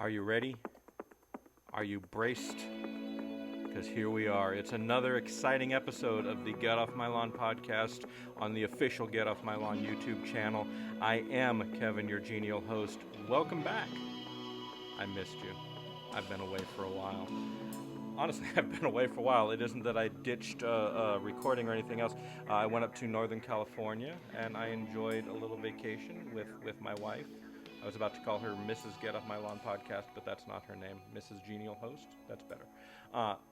Are you ready? Are you braced? Because here we are. It's another exciting episode of the Get Off My Lawn podcast on the official Get Off My Lawn YouTube channel. I am Kevin, your genial host. Welcome back. I missed you. I've been away for a while. Honestly, I've been away for a while. It isn't that I ditched recording or anything else. I went up to Northern California and I enjoyed a little vacation with my wife. I was about to call her Mrs. Get Off My Lawn podcast, but that's not her name. Mrs. Genial Host. That's better.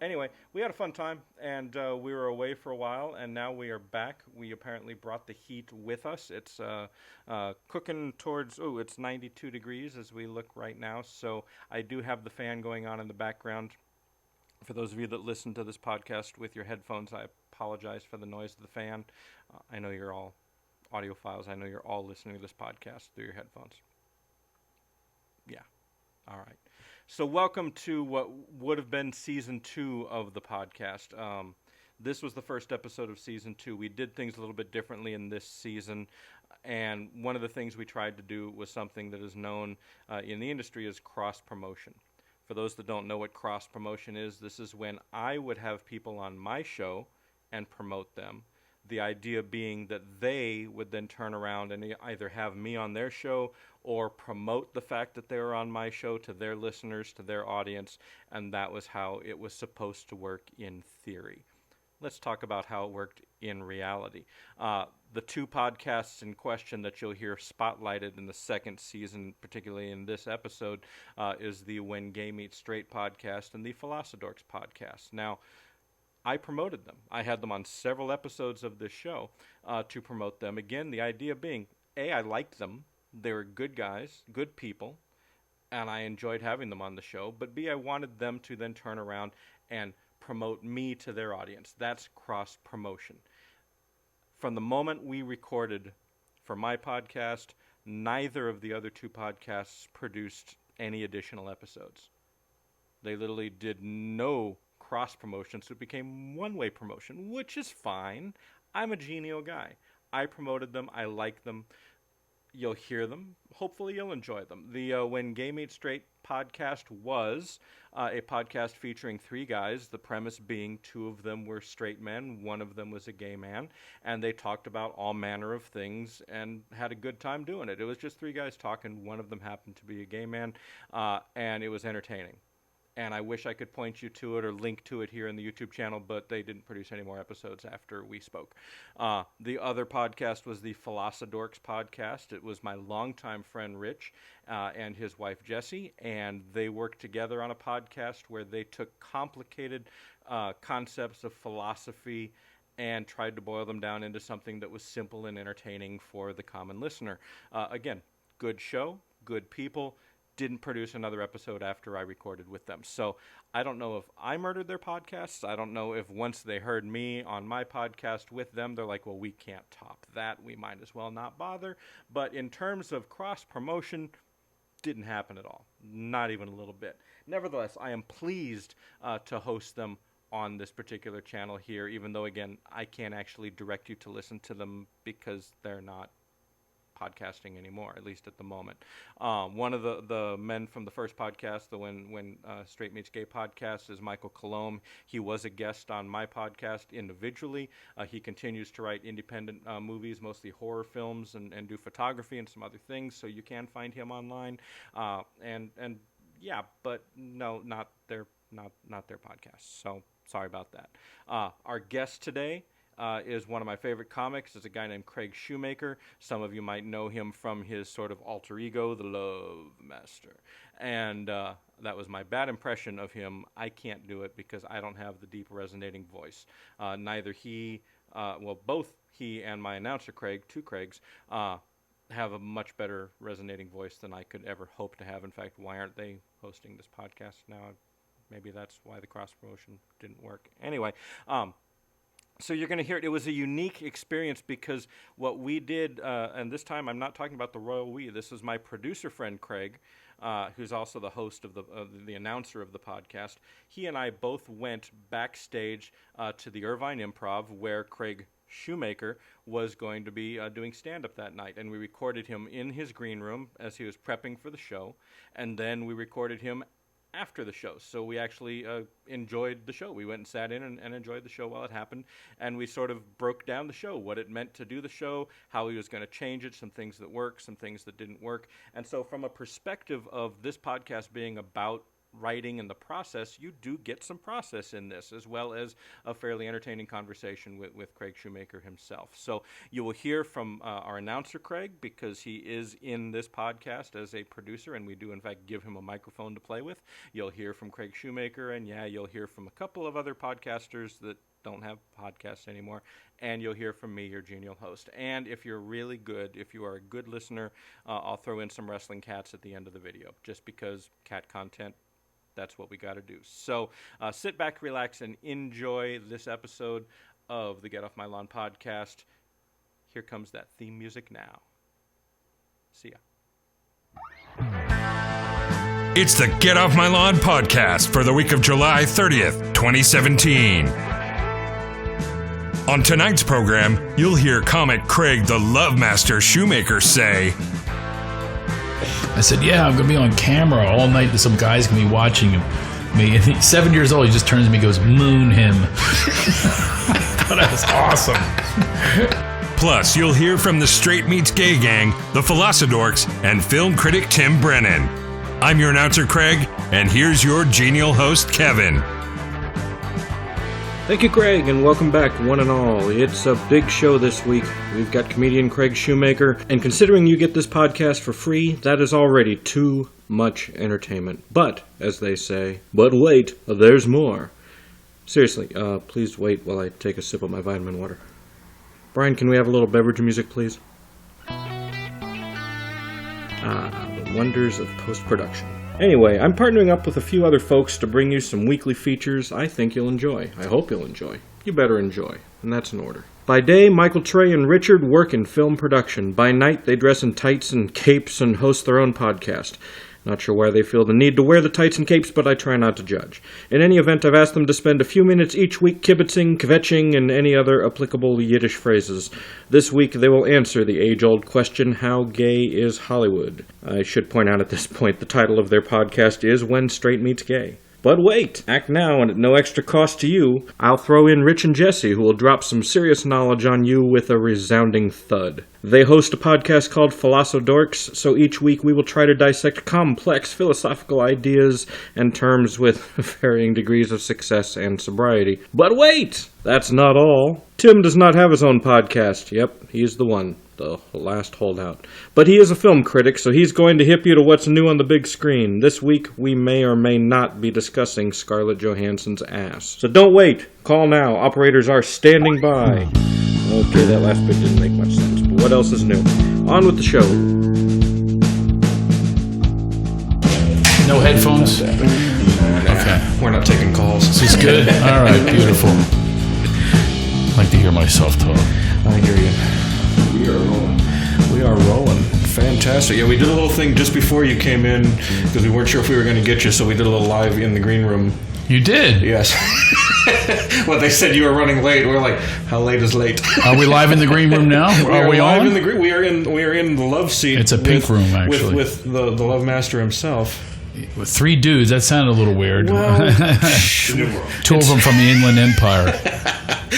Anyway, we had a fun time, and we were away for a while, and now we are back. We apparently brought the heat with us. It's cooking towards, it's 92 degrees as we look right now, so I do have the fan going on in the background. For those of you that listen to this podcast with your headphones, I apologize for the noise of the fan. I know you're all audiophiles. I know you're all listening to this podcast through your headphones. Yeah. All right. So welcome to what would have been season 2 of the podcast. This was the first episode of season 2. We did things a little bit differently in this season. And one of the things we tried to do was something that is known in the industry as cross-promotion. For those that don't know what cross-promotion is, this is when I would have people on my show and promote them. The idea being that they would then turn around and either have me on their show or promote the fact that they were on my show to their listeners, to their audience, and that was how it was supposed to work in theory. Let's talk about how it worked in reality. The 2 podcasts in question that you'll hear spotlighted in the second season, particularly in this episode, is the When Gay Meets Straight podcast and the Philosodorks podcast. Now, I promoted them. I had them on several episodes of this show to promote them. Again, the idea being, A, I liked them. They were good guys, good people, and I enjoyed having them on the show. But B, I wanted them to then turn around and promote me to their audience. That's cross-promotion. From the moment we recorded for my podcast, neither of the other 2 podcasts produced any additional episodes. They literally did no cross-promotion, so it became one-way promotion, which is fine. I'm a genial guy. I promoted them. I like them. You'll hear them. Hopefully you'll enjoy them. The When Gay Meets Straight podcast was a podcast featuring 3 guys, the premise being 2 of them were straight men, 1 of them was a gay man, and they talked about all manner of things and had a good time doing it. It was just 3 guys talking. 1 of them happened to be a gay man, and it was entertaining. And I wish I could point you to it or link to it here in the YouTube channel, but they didn't produce any more episodes after we spoke. The other podcast was the Philosodorks podcast. It was my longtime friend Rich and his wife Jessie, and they worked together on a podcast where they took complicated concepts of philosophy and tried to boil them down into something that was simple and entertaining for the common listener. Again, good show, good people. Didn't produce another episode after I recorded with them. So I don't know if I murdered their podcasts. I don't know if once they heard me on my podcast with them, they're like, well, we can't top that. We might as well not bother. But in terms of cross-promotion, didn't happen at all. Not even a little bit. Nevertheless, I am pleased to host them on this particular channel here, even though, again, I can't actually direct you to listen to them because they're not podcasting anymore, at least at the moment. One of the men from the first podcast, the When Straight Meets Gay podcast, is Michael Colomb. He was a guest on my podcast individually. He continues to write independent movies, mostly horror films, and do photography and some other things, so you can find him online. And yeah, but no, not their podcast. So sorry about that. Our guest today is one of my favorite comics. It's a guy named Craig Shoemaker. Some of you might know him from his sort of alter ego, the Love Master. And that was my bad impression of him. I can't do it because I don't have the deep resonating voice. Neither he, both he and my announcer, Craig, 2 Craigs, have a much better resonating voice than I could ever hope to have. In fact, why aren't they hosting this podcast now? Maybe that's why the cross-promotion didn't work. Anyway, so you're going to hear it. It was a unique experience because what we did, and this time I'm not talking about the royal we. This is my producer friend Craig, who's also the host of the announcer of the podcast. He and I both went backstage to the Irvine Improv where Craig Shoemaker was going to be doing stand-up that night, and we recorded him in his green room as he was prepping for the show, and then we recorded him after the show. So we actually enjoyed the show. We went and sat in and enjoyed the show while it happened, and we sort of broke down the show, what it meant to do the show, how he was going to change it, some things that worked, some things that didn't work. And so from a perspective of this podcast being about writing and the process, you do get some process in this, as well as a fairly entertaining conversation with Craig Shoemaker himself. So you will hear from our announcer, Craig, because he is in this podcast as a producer, and we do, in fact, give him a microphone to play with. You'll hear from Craig Shoemaker, and you'll hear from a couple of other podcasters that don't have podcasts anymore, and you'll hear from me, your genial host. And if you're really good, if you are a good listener, I'll throw in some wrestling cats at the end of the video, just because cat content, that's what we got to do. So sit back, relax, and enjoy this episode of the Get Off My Lawn podcast. Here comes that theme music now. See ya. It's the Get Off My Lawn podcast for the week of July 30th, 2017. On tonight's program, you'll hear comic Craig the Love Master Shoemaker say, I said, yeah, I'm going to be on camera all night. Some guy's going to be watching me. And he's 7 years old. He just turns to me and goes, moon him. I thought that was awesome. Plus, you'll hear from the Straight Meets Gay Gang, the Philosodorks, and film critic Tim Brennan. I'm your announcer, Craig, and here's your genial host, Kevin. Thank you, Craig, and welcome back, one and all. It's a big show this week. We've got comedian Craig Shoemaker, and considering you get this podcast for free, that is already too much entertainment. But, as they say, but wait, there's more. Seriously, please wait while I take a sip of my vitamin water. Brian, can we have a little beverage music, please? The wonders of post-production. Anyway, I'm partnering up with a few other folks to bring you some weekly features I think you'll enjoy. I hope you'll enjoy. You better enjoy, and that's in order. By day, Michael, Trey, and Richard work in film production. By night, they dress in tights and capes and host their own podcast. Not sure why they feel the need to wear the tights and capes, but I try not to judge. In any event, I've asked them to spend a few minutes each week kibitzing, kvetching, and any other applicable Yiddish phrases. This week, they will answer the age-old question, how gay is Hollywood? I should point out at this point, the title of their podcast is When Straight Meets Gay. But wait! Act now, and at no extra cost to you, I'll throw in Rich and Jesse, who will drop some serious knowledge on you with a resounding thud. They host a podcast called Philosodorks, so each week we will try to dissect complex philosophical ideas and terms with varying degrees of success and sobriety. But wait! That's not all. Tim does not have his own podcast. Yep, he's the one. The last holdout. But he is a film critic, so he's going to hip you to what's new on the big screen. This week, we may or may not be discussing Scarlett Johansson's ass. So don't wait. Call now. Operators are standing by. Okay, that last bit didn't make much sense, but what else is new? On with the show. No headphones? Okay. We're not taking calls. This is good? All right, beautiful. I like to hear myself talk. I hear you. We are rolling. Fantastic. Yeah, we did a little thing just before you came in because we weren't sure if we were going to get you, so we did a little live in the green room. You did? Yes. Well, they said you were running late. We're like, how late is late? Are we live in the green room now? Are we live on? in the green? We are in the love seat. It's a pink room, actually, with the love master himself. With 3 dudes, that sounded a little weird. Well, 2 of them from the Inland Empire.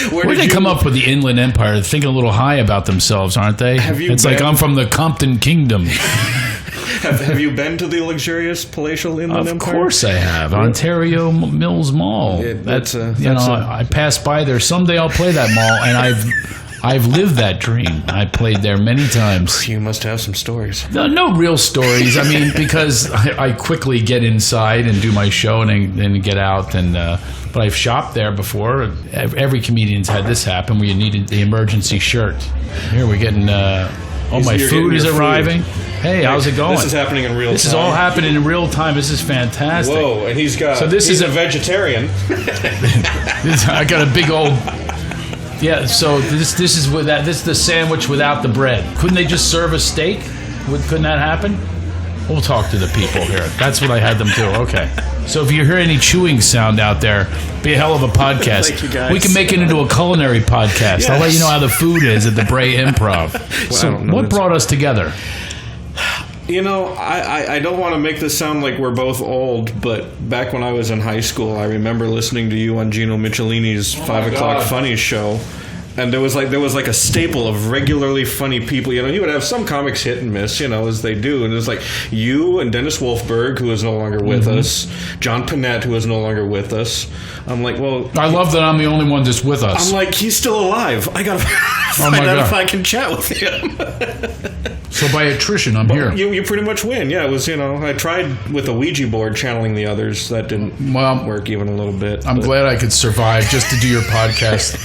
Where did they come up with the Inland Empire? They're thinking a little high about themselves, aren't they? It's like, I'm from the Compton Kingdom. Have you been to the luxurious palatial Inland Empire? Of course I have. Ontario Mills Mall. I pass by there. Someday I'll play that mall, and I've lived that dream. I played there many times. You must have some stories. No real stories. I mean, because I quickly get inside and do my show and then get out. But I've shopped there before. Every comedian's had this happen where you needed the emergency shirt. Here we're getting... my food is arriving. Hey, how's it going? This is happening in real time. This is all happening in real time. This is fantastic. Whoa, and he's a vegetarian. I got a big old... Yeah, so this is the sandwich without the bread. Couldn't they just serve a steak? Couldn't that happen? We'll talk to the people here. That's what I had them do. Okay. So if you hear any chewing sound out there, be a hell of a podcast. Thank you, guys. We can make it into a culinary podcast. Yes. I'll let you know how the food is at the Brea Improv. So what brought us together? You know, I don't want to make this sound like we're both old, but back when I was in high school, I remember listening to you on Gino Michelini's 5 o'clock Funnies show. And there was like a staple of regularly funny people. You know, he would have some comics hit and miss, you know, as they do. And it was like you and Dennis Wolfberg, who is no longer with us, John Panette, who is no longer with us. I'm like, well, I love that I'm the only one that's with us. I'm like, he's still alive. I gotta find out if I can chat with him. So by attrition, I'm here. You pretty much win. Yeah, it was, you know, I tried with a Ouija board channeling the others. That didn't work even a little bit. I'm glad I could survive just to do your podcast.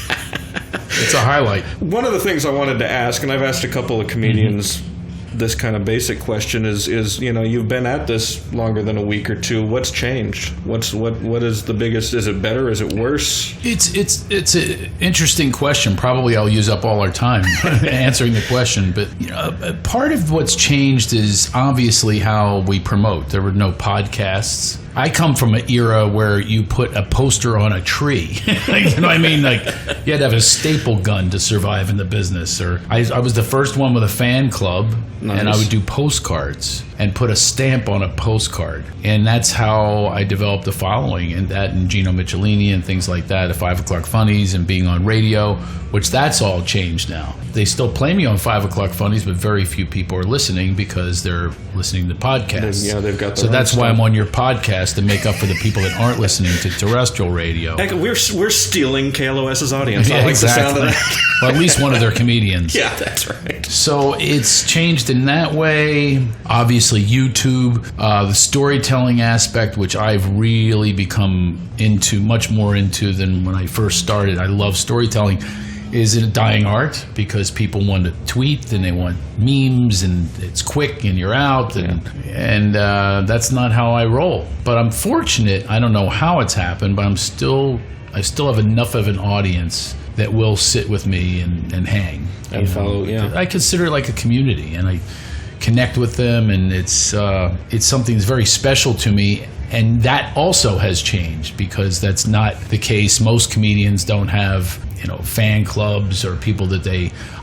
It's a highlight. One of the things I wanted to ask, and I've asked a couple of comedians this kind of basic question, is you know, you've been at this longer than a week or two. What's changed? What is the biggest? Is it better? Is it worse? It's an interesting question. Probably I'll use up all our time answering the question. But you know, part of what's changed is obviously how we promote. There were no podcasts. I come from an era where you put a poster on a tree. You know what I mean? Like, you had to have a staple gun to survive in the business. Or I was the first one with a fan club, and I would do postcards and put a stamp on a postcard. And that's how I developed a following, and that and Gino Michelini and things like that, at 5 o'clock Funnies and being on radio, which that's all changed now. They still play me on 5 o'clock Funnies, but very few people are listening because they're listening to podcasts. Yeah, they've got. So that's why I'm on your podcast, to make up for the people that aren't listening to terrestrial radio. Heck, we're stealing KLOS's audience. Yeah, I like exactly. the sound of that. Well, at least one of their comedians. Yeah, that's right. So it's changed in that way. Obviously, YouTube, the storytelling aspect, which I've really become much more into than when I first started. I love storytelling. Is it a dying art because people want to tweet and they want memes and it's quick and you're out and that's not how I roll. But I'm fortunate. I don't know how it's happened, but I still have enough of an audience that will sit with me and hang And follow. Yeah, I consider it like a community, and I connect with them, and it's something that's very special to me. And that also has changed because that's not the case. Most comedians don't have, you know, fan clubs or people that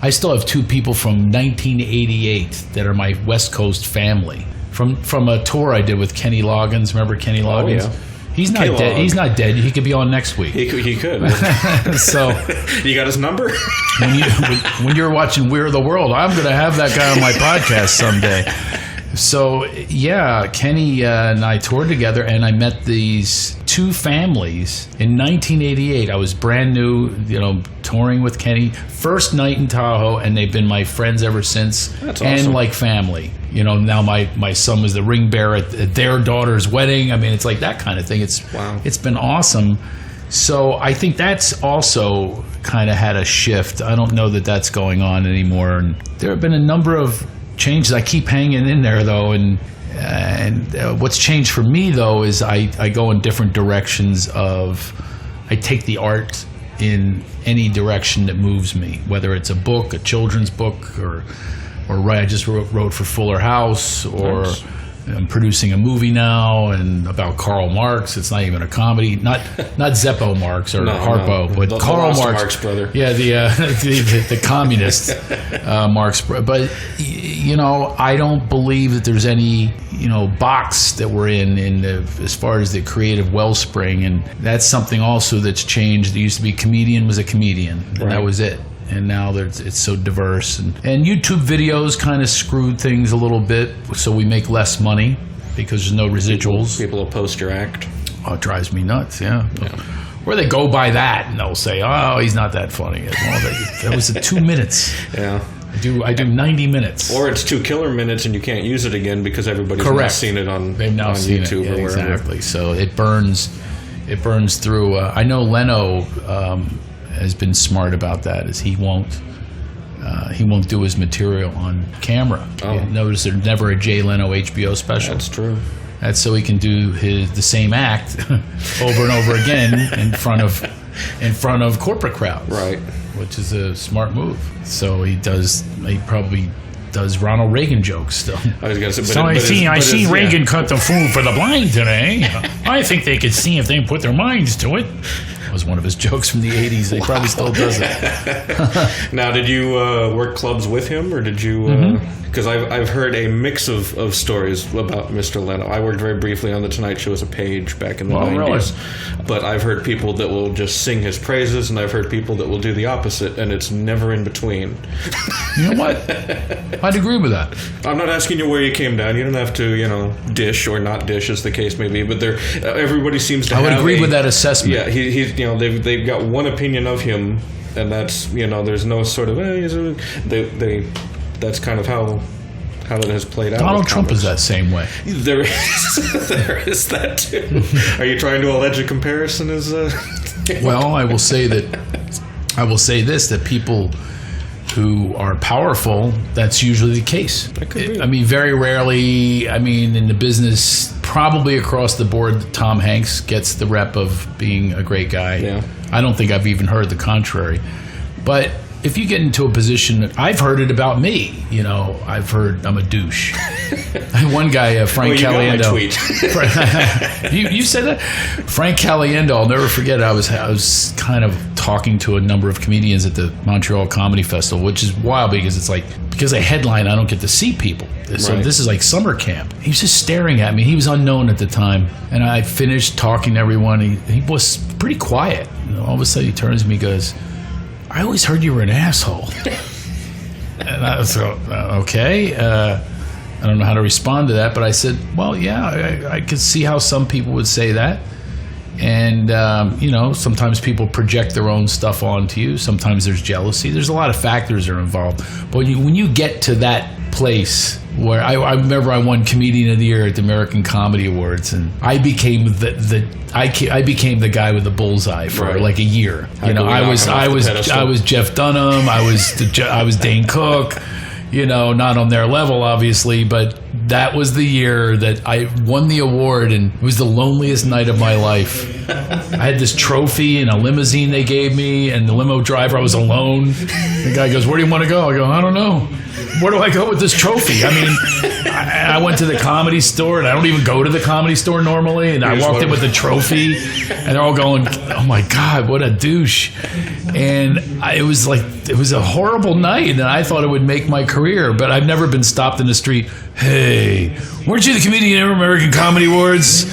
I still have 2 people from 1988 that are my West Coast family from a tour I did with Kenny Loggins. Remember Kenny Loggins? Oh, yeah. He's not dead. He's not dead. He could be on next week. He could. So you got his number? when you're watching We're the World, I'm going to have that guy on my podcast someday. So, yeah, Kenny and I toured together, and I met these 2 families in 1988. I was brand new, you know, touring with Kenny. First night in Tahoe, and they've been my friends ever since. That's awesome. And like family. You know, now my son was the ring bearer at their daughter's wedding. I mean, it's like that kind of thing. It's been awesome. So I think that's also kind of had a shift. I don't know that that's going on anymore. And there have been a number of changes. I keep hanging in there, though, and what's changed for me, though, is I go in different directions I take the art in any direction that moves me, whether it's a book, a children's book, or I just wrote for Fuller House, or nice. I'm producing a movie now and about Karl Marx. It's not even a comedy, not Zeppo Marx or Harpo, but Karl Marx, brother. Yeah, the communist Marx. But you know, I don't believe that there's any box that we're in as far as the creative wellspring, and that's something also that's changed. There used to be comedian was a comedian, and that was it. And now it's so diverse. And YouTube videos kind of screwed things a little bit, so we make less money because there's no residuals. People will post your act. Oh, it drives me nuts, yeah. Or they go by that and they'll say, oh, he's not that funny. Well, that was 2 minutes. Yeah. I do 90 minutes. Or it's 2 killer minutes and you can't use it again because everybody's now seen it on YouTube or wherever. Exactly. So it burns through. I know Leno has been smart about that, is he won't do his material on camera. Oh. Notice there's never a Jay Leno HBO special. That's true. That's so he can do the same act over and over again in front of corporate crowds. Right. Which is a smart move. So he probably does Ronald Reagan jokes still. I was going to say, So I see Reagan cut the food for the blind today. I think they could see if they put their minds to it. That was one of his jokes from the 80s. He probably still does it. Now, did you work clubs with him, or did you... Because I've heard a mix of stories about Mr. Leno. I worked very briefly on The Tonight Show as a page back in the 90s. Really? But I've heard people that will just sing his praises, and I've heard people that will do the opposite, and it's never in between. You know what? I'd agree with that. I'm not asking you where you came down. You don't have to, dish or not dish, as the case may be. But everybody seems to have... I would agree with that assessment. Yeah, he's they've got one opinion of him, and that's, there's no sort of... that's kind of how it has played out. Donald Trump is that same way. There is that too. Are you trying to allege a comparison? Well, I will say this, that people who are powerful, that's usually the case. That could be. I mean, very rarely, in the business, probably across the board, Tom Hanks gets the rep of being a great guy. Yeah. I don't think I've even heard the contrary. But if you get into a position, I've heard it about me. I've heard I'm a douche. One guy, Frank Caliendo. Got my tweet. you said that? Frank Caliendo, I'll never forget it. I was kind of talking to a number of comedians at the Montreal Comedy Festival, which is wild because because I headline, I don't get to see people. So This is like summer camp. He was just staring at me. He was unknown at the time. And I finished talking to everyone. He was pretty quiet. All of a sudden he turns to me and goes, I always heard you were an asshole. And I was okay. I don't know how to respond to that, but I said, well, yeah, I could see how some people would say that. And, sometimes people project their own stuff onto you. Sometimes there's jealousy. There's a lot of factors that are involved. But when you get to that place where I remember I won Comedian of the Year at the American Comedy Awards, and I became I became the guy with the bullseye for like a year. I was Jeff Dunham. I was Dane Cook. Not on their level, obviously, but that was the year that I won the award, and it was the loneliest night of my life. I had this trophy in a limousine they gave me, and the limo driver, I was alone. The guy goes, where do you want to go? I go, I don't know. Where do I go with this trophy? I went to the Comedy Store, and I don't even go to the Comedy Store normally, and I walked in with the trophy, and they're all going, oh my God, what a douche. And it was a horrible night, and I thought it would make my career, but I've never been stopped in the street. Hey, weren't you the Comedian of American Comedy Awards?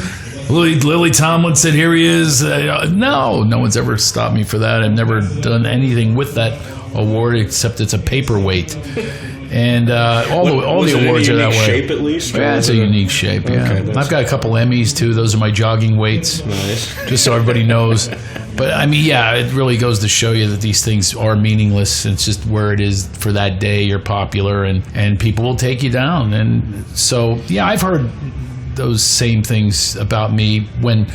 Lily Tomlin said, here he is. No one's ever stopped me for that. I've never done anything with that award except it's a paperweight. And all the awards are that way. Shape at least? Yeah, it's a unique shape. Yeah, okay, I've got a couple Emmys too. Those are my jogging weights. Nice. Just so everybody knows. But it really goes to show you that these things are meaningless. It's just where it is for that day. You're popular, and people will take you down. And so, I've heard those same things about me when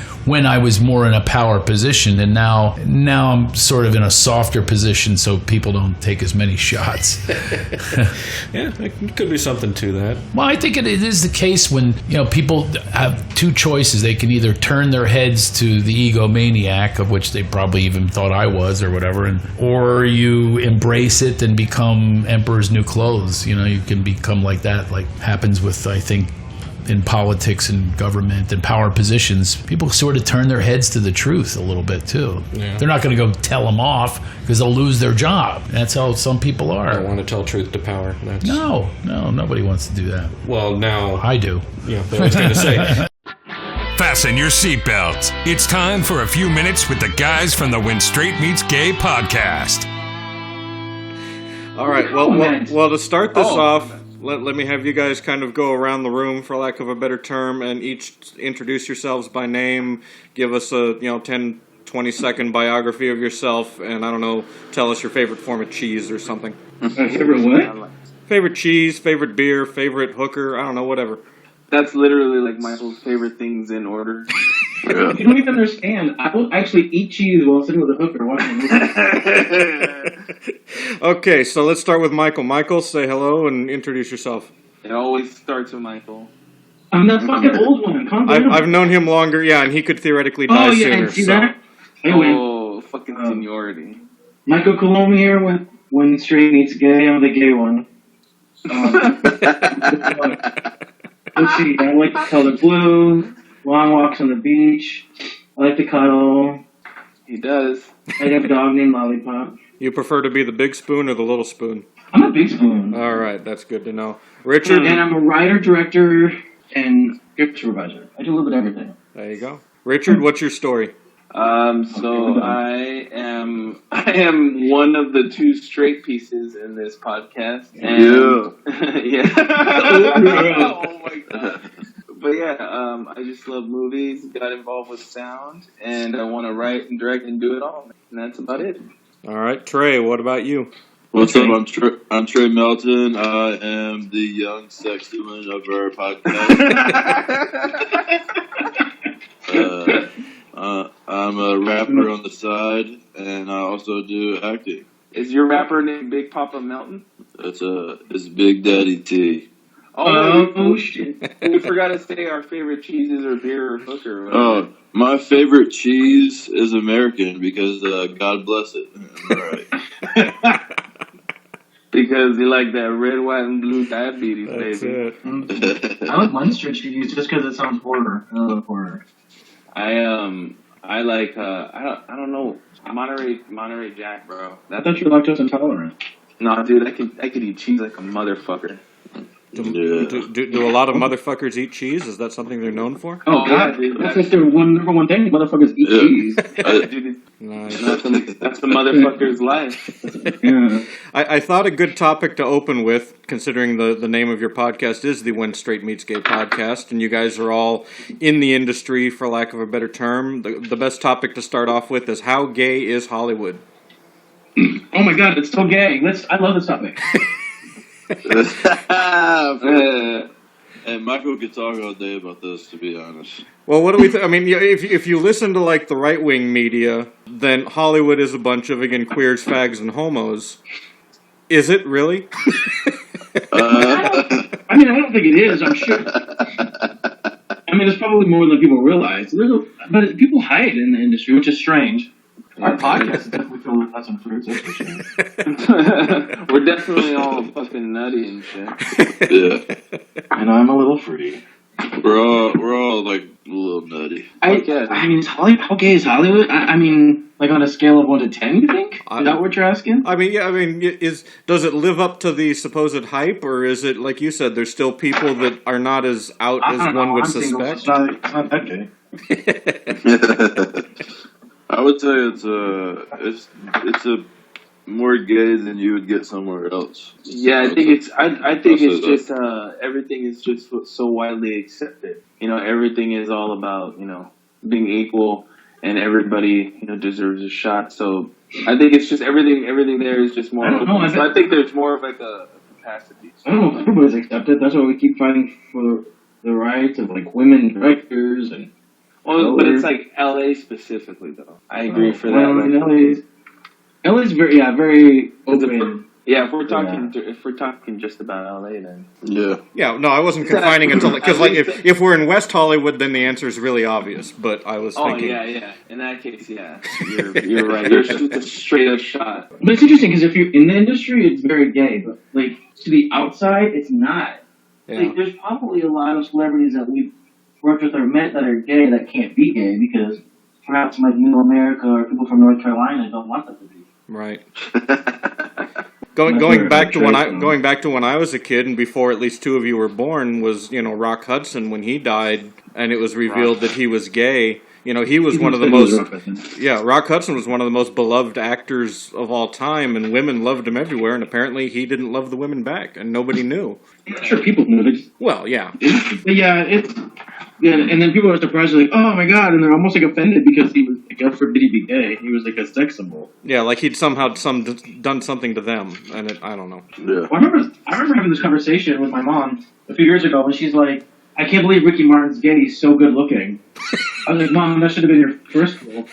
I was more in a power position, and now I'm sort of in a softer position, so people don't take as many shots. Yeah, it could be something to that. Well, I think it is the case when people have two choices. They can either turn their heads to the egomaniac, of which they probably even thought I was or whatever, or you embrace it and become emperor's new clothes. You can become like that, like happens with, I think, in politics and government and power positions. People sort of turn their heads to the truth a little bit too. Yeah. They're not going to go tell them off because they'll lose their job. That's how some people are. I don't want to tell truth to power. No, nobody wants to do that. Well, now I do. Yeah, I was going to say. Fasten your seatbelts. It's time for a few minutes with the guys from the When Straight Meets Gay podcast. All right. Well, to start this off, let me have you guys kind of go around the room, for lack of a better term, and each introduce yourselves by name. Give us a 10, 20-second biography of yourself, and I don't know, tell us your favorite form of cheese or something. My favorite what? Favorite cheese, favorite beer, favorite hooker, I don't know, whatever. That's literally like Michael's favorite things in order. You don't even understand. I will actually eat cheese while sitting with a hooker watching a movie. Okay, so let's start with Michael. Michael, say hello and introduce yourself. It always starts with Michael. I'm that fucking old one. Calm down. I've known him longer, and he could theoretically die sooner. And see that? Anyway, fucking seniority. Michael Colombi here with When Straight Meets Gay. I'm the gay one. Let's see. I like the color blue. Long walks on the beach. I like to cuddle. He does. I have a dog named Lollipop. You prefer to be the big spoon or the little spoon? I'm a big spoon. All right, that's good to know. Richard? And I'm a writer, director, and script supervisor. I do a little bit of everything. There you go. Richard, what's your story? So I am one of the two straight pieces in this podcast. And yeah. Oh my god. But yeah, I just love movies, got involved with sound, and I want to write and direct and do it all. And that's about it. All right, Trey, what about you? What's up? I'm Trey Melton. I am the young sexton of our podcast. I'm a rapper on the side, and I also do acting. Is your rapper named Big Papa Melton? It's Big Daddy T. Oh shit! We forgot to say our favorite cheeses or beer or hooker. Oh, my favorite cheese is American because God bless it. All right. Because you like that red, white, and blue diabetes, That's baby. it. I like Munster cheese just because it sounds horror. I love horror. I like I don't know, Monterey Jack, bro. I thought you were lactose intolerant. No, dude, I could eat cheese like a motherfucker. Yeah. Do a lot of motherfuckers eat cheese? Is that something they're known for? Oh, God. Yeah, dude, That's like their number one thing. Motherfuckers eat cheese. Dude, Nice. that's the motherfucker's life. Yeah. I thought a good topic to open with, considering the name of your podcast is the When Straight Meets Gay podcast, and you guys are all in the industry, for lack of a better term. The best topic to start off with is how gay is Hollywood? Oh, my God. It's so gay. I love this topic. And Michael could talk all day about this, to be honest. Well, what do we? I mean, if you listen to like the right wing media, then Hollywood is a bunch of again queers, fags, and homos. Is it really? I don't think it is. I'm sure. I mean, it's probably more than people realize. But people hide in the industry, which is strange. Our podcast is definitely filled with some fruits, that's for sure. We're definitely all fucking nutty and shit. Yeah. And I'm a little fruity. We're all like a little nutty. I mean, how gay is Hollywood? I mean, like on a scale of 1 to 10, you think? Is that what you're asking? I mean, yeah. I mean, does it live up to the supposed hype, or is it like you said? There's still people that are not as out as one would suspect. It's not that gay. I would say it's a more gay than you would get somewhere else. Yeah, I think it's just everything is just so widely accepted. You know, everything is all about, you know, being equal and everybody, you know, deserves a shot. So I think it's just everything there is just more open. So I think there's more of like a capacity. I don't know if everybody's accepted. That's why we keep fighting for the rights of like women directors and. Well, but it's like LA specifically, though. I agree for that. LA's very open. Yeah, if we're talking just about LA, then Yeah, no, I wasn't confining it to because like if we're in West Hollywood, then the answer is really obvious. But I was thinking, yeah. In that case, yeah, you're right. You're just a straight up shot. But it's interesting because if you're in the industry, it's very gay. But like to the outside, it's not. yeah. Like, there's probably a lot of celebrities that we've worked with or met that are gay that can't be gay because perhaps like Middle America or people from North Carolina don't want them to be. Right. Going back to when I was a kid, and before at least two of you were born, was Rock Hudson when he died, and it was revealed that he was gay. You know, he was one of the most. Yeah, Rock Hudson was one of the most beloved actors of all time, and women loved him everywhere. And apparently, he didn't love the women back, and nobody knew. I'm sure people knew. Well, yeah. Yeah, and then people are surprised, like, oh my god, and they're almost like offended because he was, like, God forbid he be gay. He was like a sex symbol. Yeah, like he'd somehow done something to them, and I don't know. Yeah. I remember having this conversation with my mom a few years ago, and she's like, I can't believe Ricky Martin's gay. He's so good looking. I was like, Mom, that should have been your first rule.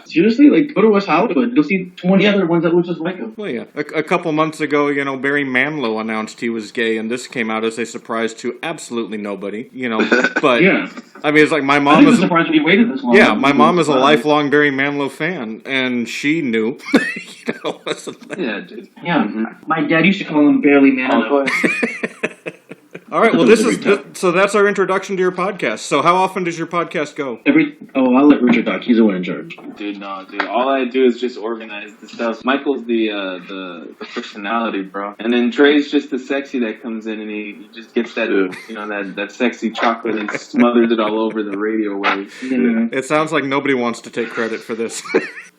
Seriously, like, go to West Hollywood. You'll see 20 other ones that look just like him. Well, yeah. A couple months ago, Barry Manilow announced he was gay, and this came out as a surprise to absolutely nobody. But yeah. I mean, it's like my I mom think is I'm surprised we waited this long. Yeah, my mom is a lifelong Barry Manilow fan, and she knew. Yeah, dude. Yeah, my dad used to call him barely man enough. Go ahead. All right, well, so that's our introduction to your podcast. So how often does your podcast go? I'll let Richard talk. He's the one in charge. Dude, no, dude. All I do is just organize the stuff. Michael's the personality, bro. And then Dre's just the sexy that comes in and he just gets that, that sexy chocolate and smothers it all over the radio waves. Yeah. It sounds like nobody wants to take credit for this.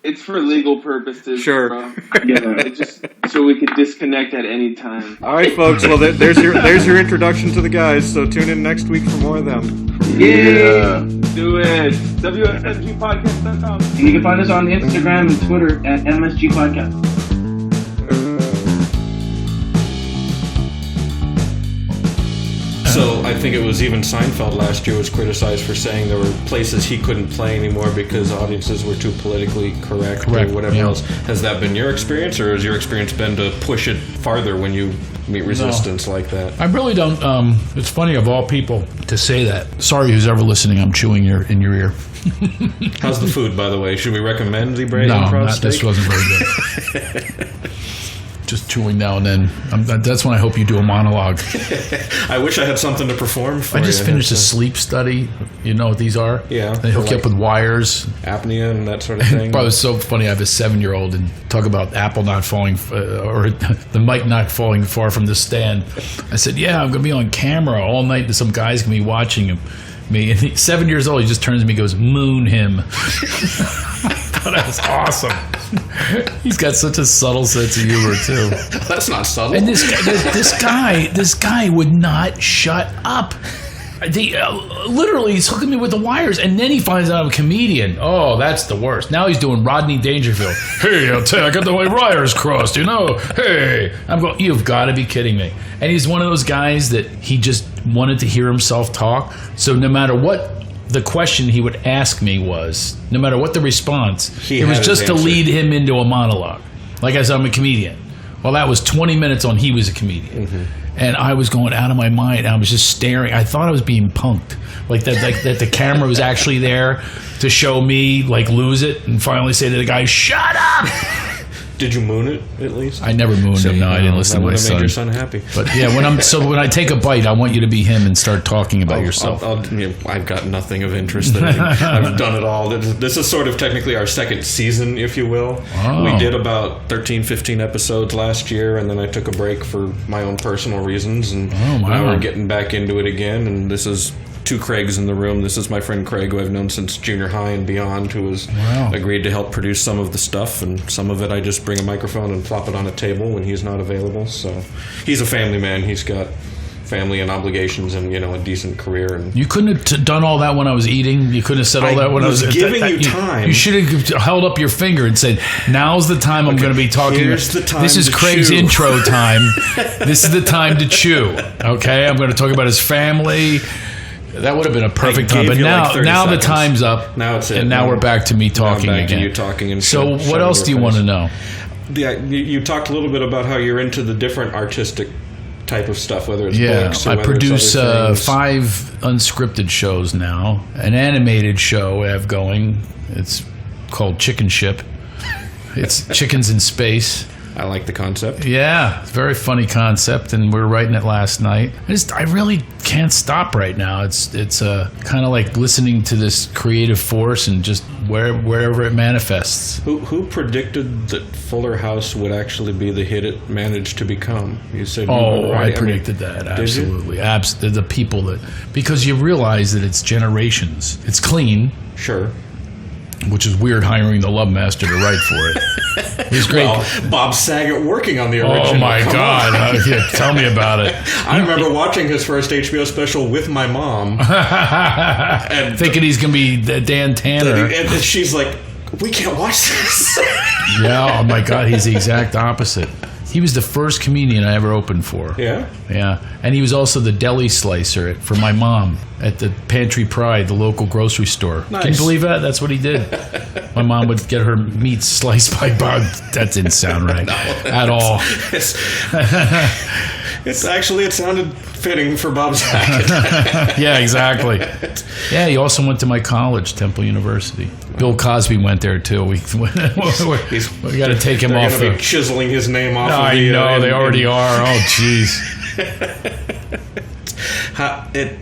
It's for legal purposes, Sure. bro. Yeah, it's just so we could disconnect at any time. All right, folks. Well, there's your introduction to the guys. So tune in next week for more of them. Yeah. Do it. WFMGpodcast.com. And you can find us on Instagram and Twitter at MSG Podcast. So I think it was even Seinfeld last year was criticized for saying there were places he couldn't play anymore because audiences were too politically correct or whatever else. Has that been your experience, or has your experience been to push it farther when you meet resistance like that? I really don't. It's funny of all people to say that. Sorry, who's ever listening? I'm chewing in your ear. How's the food, by the way? Should we recommend the Brea No, Improv steak? this wasn't very good. Just chewing now and then. That's when I hope you do a monologue. I wish I had something to perform for I just you. finished a sleep study. You know what these are? Yeah. They hook you up with wires. Apnea and that sort of thing. It was so funny. I have a 7-year-old and talk about Apple not falling or the mic not falling far from the stand. I said, yeah, I'm going to be on camera all night. Some guy's going to be watching me. And he's 7 years old. He just turns to me and goes, moon him. That was awesome. He's got such a subtle sense of humor too. That's not subtle. And this guy would not shut up. Literally, he's hooking me with the wires, and then he finds out I'm a comedian. Oh, that's the worst. Now he's doing Rodney Dangerfield. Hey, I'll tell you, I got the wires crossed, Hey, I'm going, you've got to be kidding me. And he's one of those guys that he just wanted to hear himself talk. So no matter what the question he would ask me was, no matter what the response, it was just to lead him into a monologue. Like I said, I'm a comedian. Well, that was 20 minutes on he was a comedian. Mm-hmm. And I was going out of my mind. I was just staring. I thought I was being punked. Like that the camera was actually there to show me lose it and finally say to the guy, shut up! Did you moon it at least? I never mooned him. No, I didn't listen to my son. That would have made your son happy. But yeah, when I take a bite, I want you to be him and start talking about yourself. I've got nothing of interest. I've done it all. This is sort of technically our second season, if you will. Oh. We did about 13, 15 episodes last year, and then I took a break for my own personal reasons, and now we're getting back into it again. And this is two Craigs in the room. This is my friend Craig, who I've known since junior high and beyond, who has agreed to help produce some of the stuff, and some of it I just bring a microphone and plop it on a table when he's not available. So he's a family man. He's got family and obligations and a decent career. And you couldn't have done all that when I was eating. You couldn't have said all that when I was giving you time. You should have held up your finger and said, now's the time I'm going to be talking. Here's the time this is Craig's chew. Intro time. This is the time to chew. Okay, I'm going to talk about his family. That would have been a perfect time, but now the time's up. Now it's it. And now we're back to me talking again. To you talking and so what else do you want to know? Yeah, you talked a little bit about how you're into the different artistic type of stuff, whether it's books or I whether produce it's 5 unscripted shows now. An animated show I have going. It's called Chicken Ship. It's chickens in space. I like the concept. Yeah, it's a very funny concept, and we were writing it last night. I really can't stop right now. It's kind of like listening to this creative force and just wherever it manifests. Who predicted that Fuller House would actually be the hit it managed to become? You said, I predicted that. Absolutely. The people that, because you realize that it's generations. It's clean. Sure. Which is weird hiring the Love Master to write for it. He's great. Well, Bob Saget working on the original. Oh my God! Tell me about it. I remember watching his first HBO special with my mom, and thinking he's gonna be Dan Tanner. And she's like, "We can't watch this." Yeah. Oh my God! He's the exact opposite. He was the first comedian I ever opened for. Yeah? Yeah. And he was also the deli slicer for my mom at the Pantry Pride, the local grocery store. Nice. Can you believe that? That's what he did. My mom would get her meat sliced by Bob. That didn't sound right at all. It sounded fitting for Bob Saget. Yeah, exactly. Yeah, he also went to my college, Temple University. Bill Cosby went there too. We got to take him off. They're going to be chiseling his name off. I know they already are. Oh, jeez.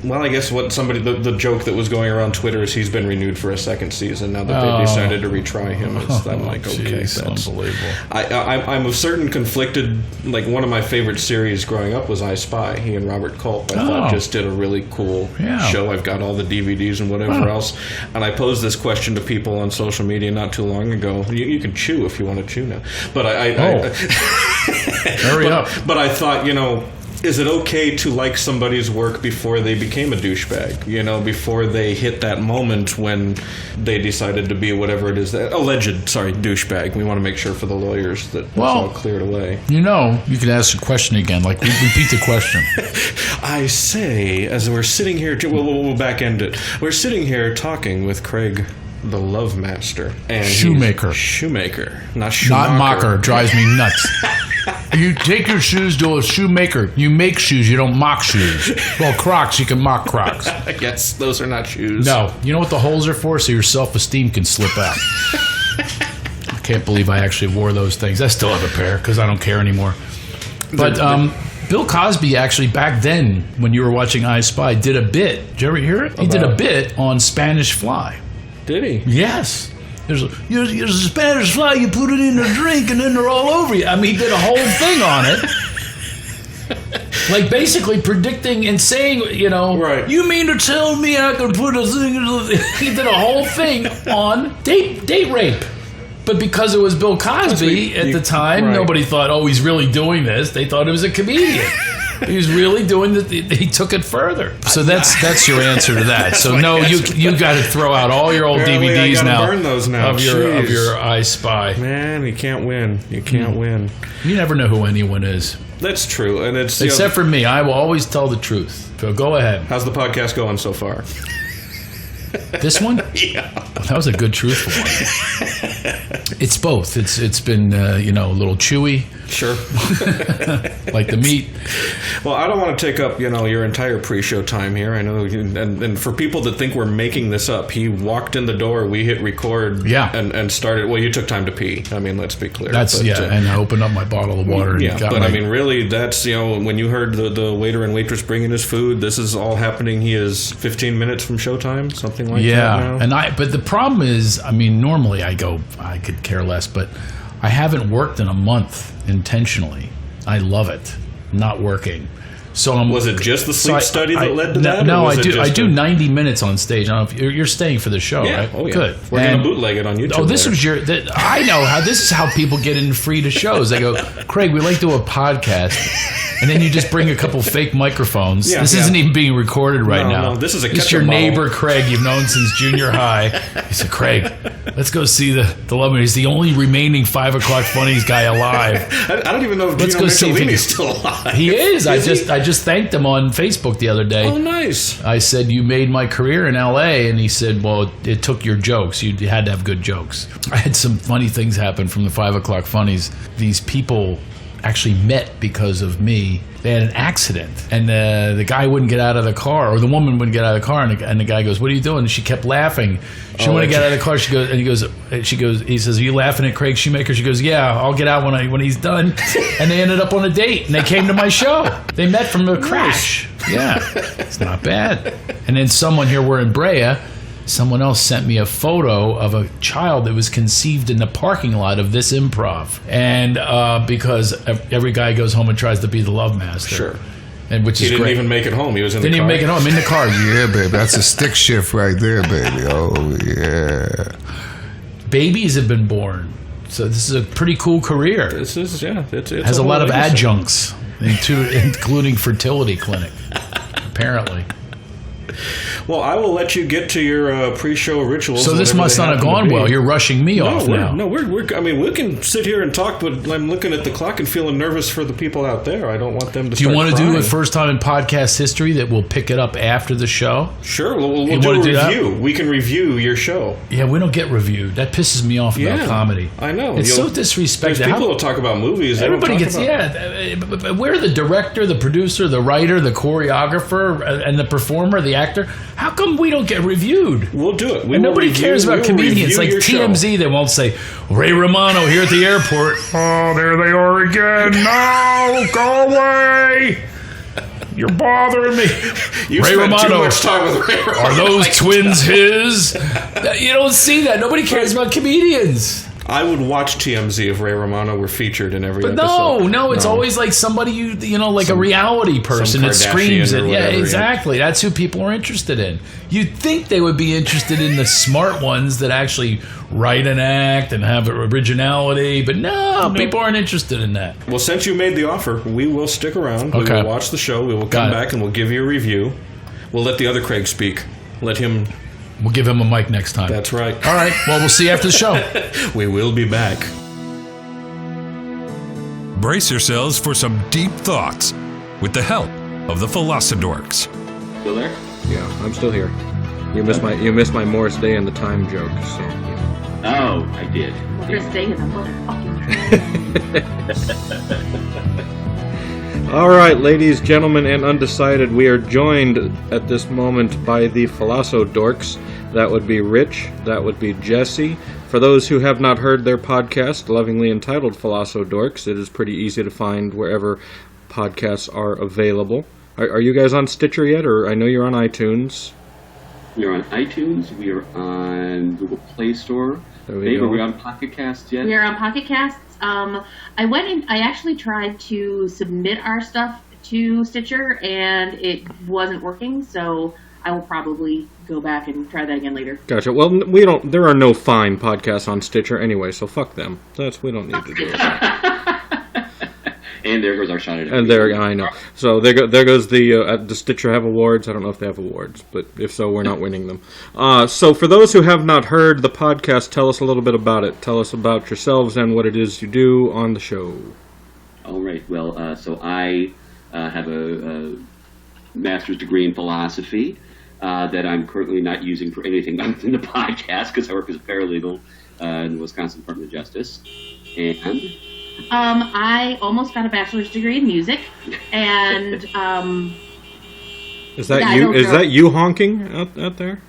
Well, I guess the joke that was going around Twitter is he's been renewed for a second season now that they decided to retry him. I'm like, okay, geez, that's unbelievable. I'm a certain conflicted. Like one of my favorite series growing up was I Spy. He and Robert Culp I thought just did a really cool show. I've got all the DVDs and whatever else. And I posed this question to people on social media not too long ago. You can chew if you want to chew now, but hurry up. But I thought, is it okay to like somebody's work before they became a douchebag? Before they hit that moment when they decided to be whatever it is douchebag. We want to make sure for the lawyers that it's all cleared away. You can ask the question again. Like, repeat the question. I say, as we're sitting here, we'll back end it. We're sitting here talking with Craig, the Love Master, and Shoemaker, not Schumacher. Not mocker. Drives me nuts. You take your shoes to a shoemaker. You make shoes. You don't mock shoes. Well, Crocs, you can mock Crocs. Yes, those are not shoes. No. You know what the holes are for? So your self-esteem can slip out. I can't believe I actually wore those things. I still have a pair because I don't care anymore. But Bill Cosby actually, back then, when you were watching I Spy, did a bit. Did you ever hear it? He did a bit on Spanish Fly. Did he? Yes. There's a Spanish Fly, you put it in a drink and then they're all over you. I mean, he did a whole thing on it. Like basically predicting and saying, right. You mean to tell me I could put a thing in a... He did a whole thing on date rape. But because it was Bill Cosby at the time, nobody thought, he's really doing this. They thought it was a comedian. He was really doing it. He took it further. So that's your answer to that. So no, you got to throw out all your old DVDs now. Burn those now of your I Spy. Man, you can't win. You can't win. You never know who anyone is. That's true, and it's except for me. I will always tell the truth. So go ahead. How's the podcast going so far? This one? Yeah. That was a good truthful one. It's both. It's been a little chewy. Sure. Like the meat. Well, I don't want to take up your entire pre-show time here. I know, and for people that think we're making this up, he walked in the door, we hit record, and started. Well, you took time to pee. I mean, let's be clear. And I opened up my bottle of water. I mean, really, that's when you heard the waiter and waitress bringing his food, this is all happening. He is 15 minutes from showtime, something like that. Yeah, but the problem is, I mean, normally I could care less, but I haven't worked in a month intentionally. I love it, not working. So was it just the sleep study that led to that? No, I do 90 minutes on stage. I don't know if you're staying for the show, right? Oh, yeah. Good. We're going to bootleg it on YouTube. Oh, this was I know how this is how people get in free to shows. They go, Craig, we like to do a podcast. And then you just bring a couple fake microphones. This isn't even being recorded right now. No, this is It's your neighbor, Craig, you've known since junior high. He said, Craig, let's go see the Love. He's the only remaining 5 o'clock funnies guy alive. I don't even know if Gino Michelini's still alive. He is. I just thanked him on Facebook the other day. Oh, nice. I said, you made my career in L.A. And he said, well, it took your jokes. You had to have good jokes. I had some funny things happen from the 5 o'clock funnies. These people actually met because of me. They had an accident, and the guy wouldn't get out of the car, or the woman wouldn't get out of the car, and the guy goes, "What are you doing?" And she kept laughing. She wouldn't get out of the car. She goes, and he says, "Are you laughing at Craig Shoemaker?" She goes, "Yeah, I'll get out when he's done." And they ended up on a date, and they came to my show. They met from a crash. Yeah, it's not bad. And then someone here, we're in Brea. Someone else sent me a photo of a child that was conceived in the parking lot of this Improv. And because every guy goes home and tries to be the love master. Sure. And which he is didn't great. even make it home. He was in the car. Didn't even make it home. In the car. Yeah, baby. That's a stick shift right there, baby. Oh, yeah. Babies have been born. So this is a pretty cool career. This is, it has a lot of adjuncts, including fertility clinic, apparently. Well, I will let you get to your pre-show rituals. So this must not have gone well. You're rushing me off now. No, we're. I mean, we can sit here and talk, but I'm looking at the clock and feeling nervous for the people out there. I don't want them to. Do you want to do it first time in podcast history that we'll pick it up after the show? Sure, we'll do a review. We can review your show. Yeah, we don't get reviewed. That pisses me off about comedy. I know. It's so disrespectful. People will talk about movies. Everybody gets we're the director, the producer, the writer, the choreographer, and the performer, the actor. How come we don't get reviewed? We'll do it. Nobody cares about comedians. Like TMZ, they won't say, Ray Romano here at the airport. Oh, there they are again. No, go away. You're bothering me. Ray Romano. Too much time with Ray Romano. Are those twins his? You don't see that. Nobody cares about comedians. I would watch TMZ if Ray Romano were featured in every episode. No, it's always like somebody like a reality person that screams it. Yeah, exactly. That's who people are interested in. You'd think they would be interested in the smart ones that actually write an act and have originality, but no, people aren't interested in that. Well, since you made the offer, we will stick around. Okay. We will watch the show. We will come back and we'll give you a review. We'll let the other Craig speak. Let him... We'll give him a mic next time. That's right. All right. Well, we'll see you after the show. We will be back. Brace yourselves for some deep thoughts with the help of the Philosophers. Still there? Yeah, I'm still here. You missed my Morris Day and the Time joke. So. Oh, I did. Morris Day is a motherfucking. All right, ladies, gentlemen, and undecided, we are joined at this moment by the Philosophers. That would be Rich. That would be Jesse. For those who have not heard their podcast, lovingly entitled Philosophers, it is pretty easy to find wherever podcasts are available. Are you guys on Stitcher yet, or I know you're on iTunes? We're on iTunes. We are on Google Play Store. Are we on Pocket Casts yet? We are on Pocket Casts. I actually tried to submit our stuff to Stitcher, and it wasn't working, so I will probably go back and try that again later. Gotcha. Well, there are no fine podcasts on Stitcher anyway, so fuck them. We don't need to do it. And there goes our shot at it. And I know. So there goes the Stitcher have awards. I don't know if they have awards, but if so, we're not winning them. So for those who have not heard the podcast, tell us a little bit about it. Tell us about yourselves and what it is you do on the show. All right. Well, so I have a master's degree in philosophy that I'm currently not using for anything other than the podcast because I work as a paralegal in the Wisconsin Department of Justice. And... I almost got a bachelor's degree in music, and is that you? Is that you honking out there?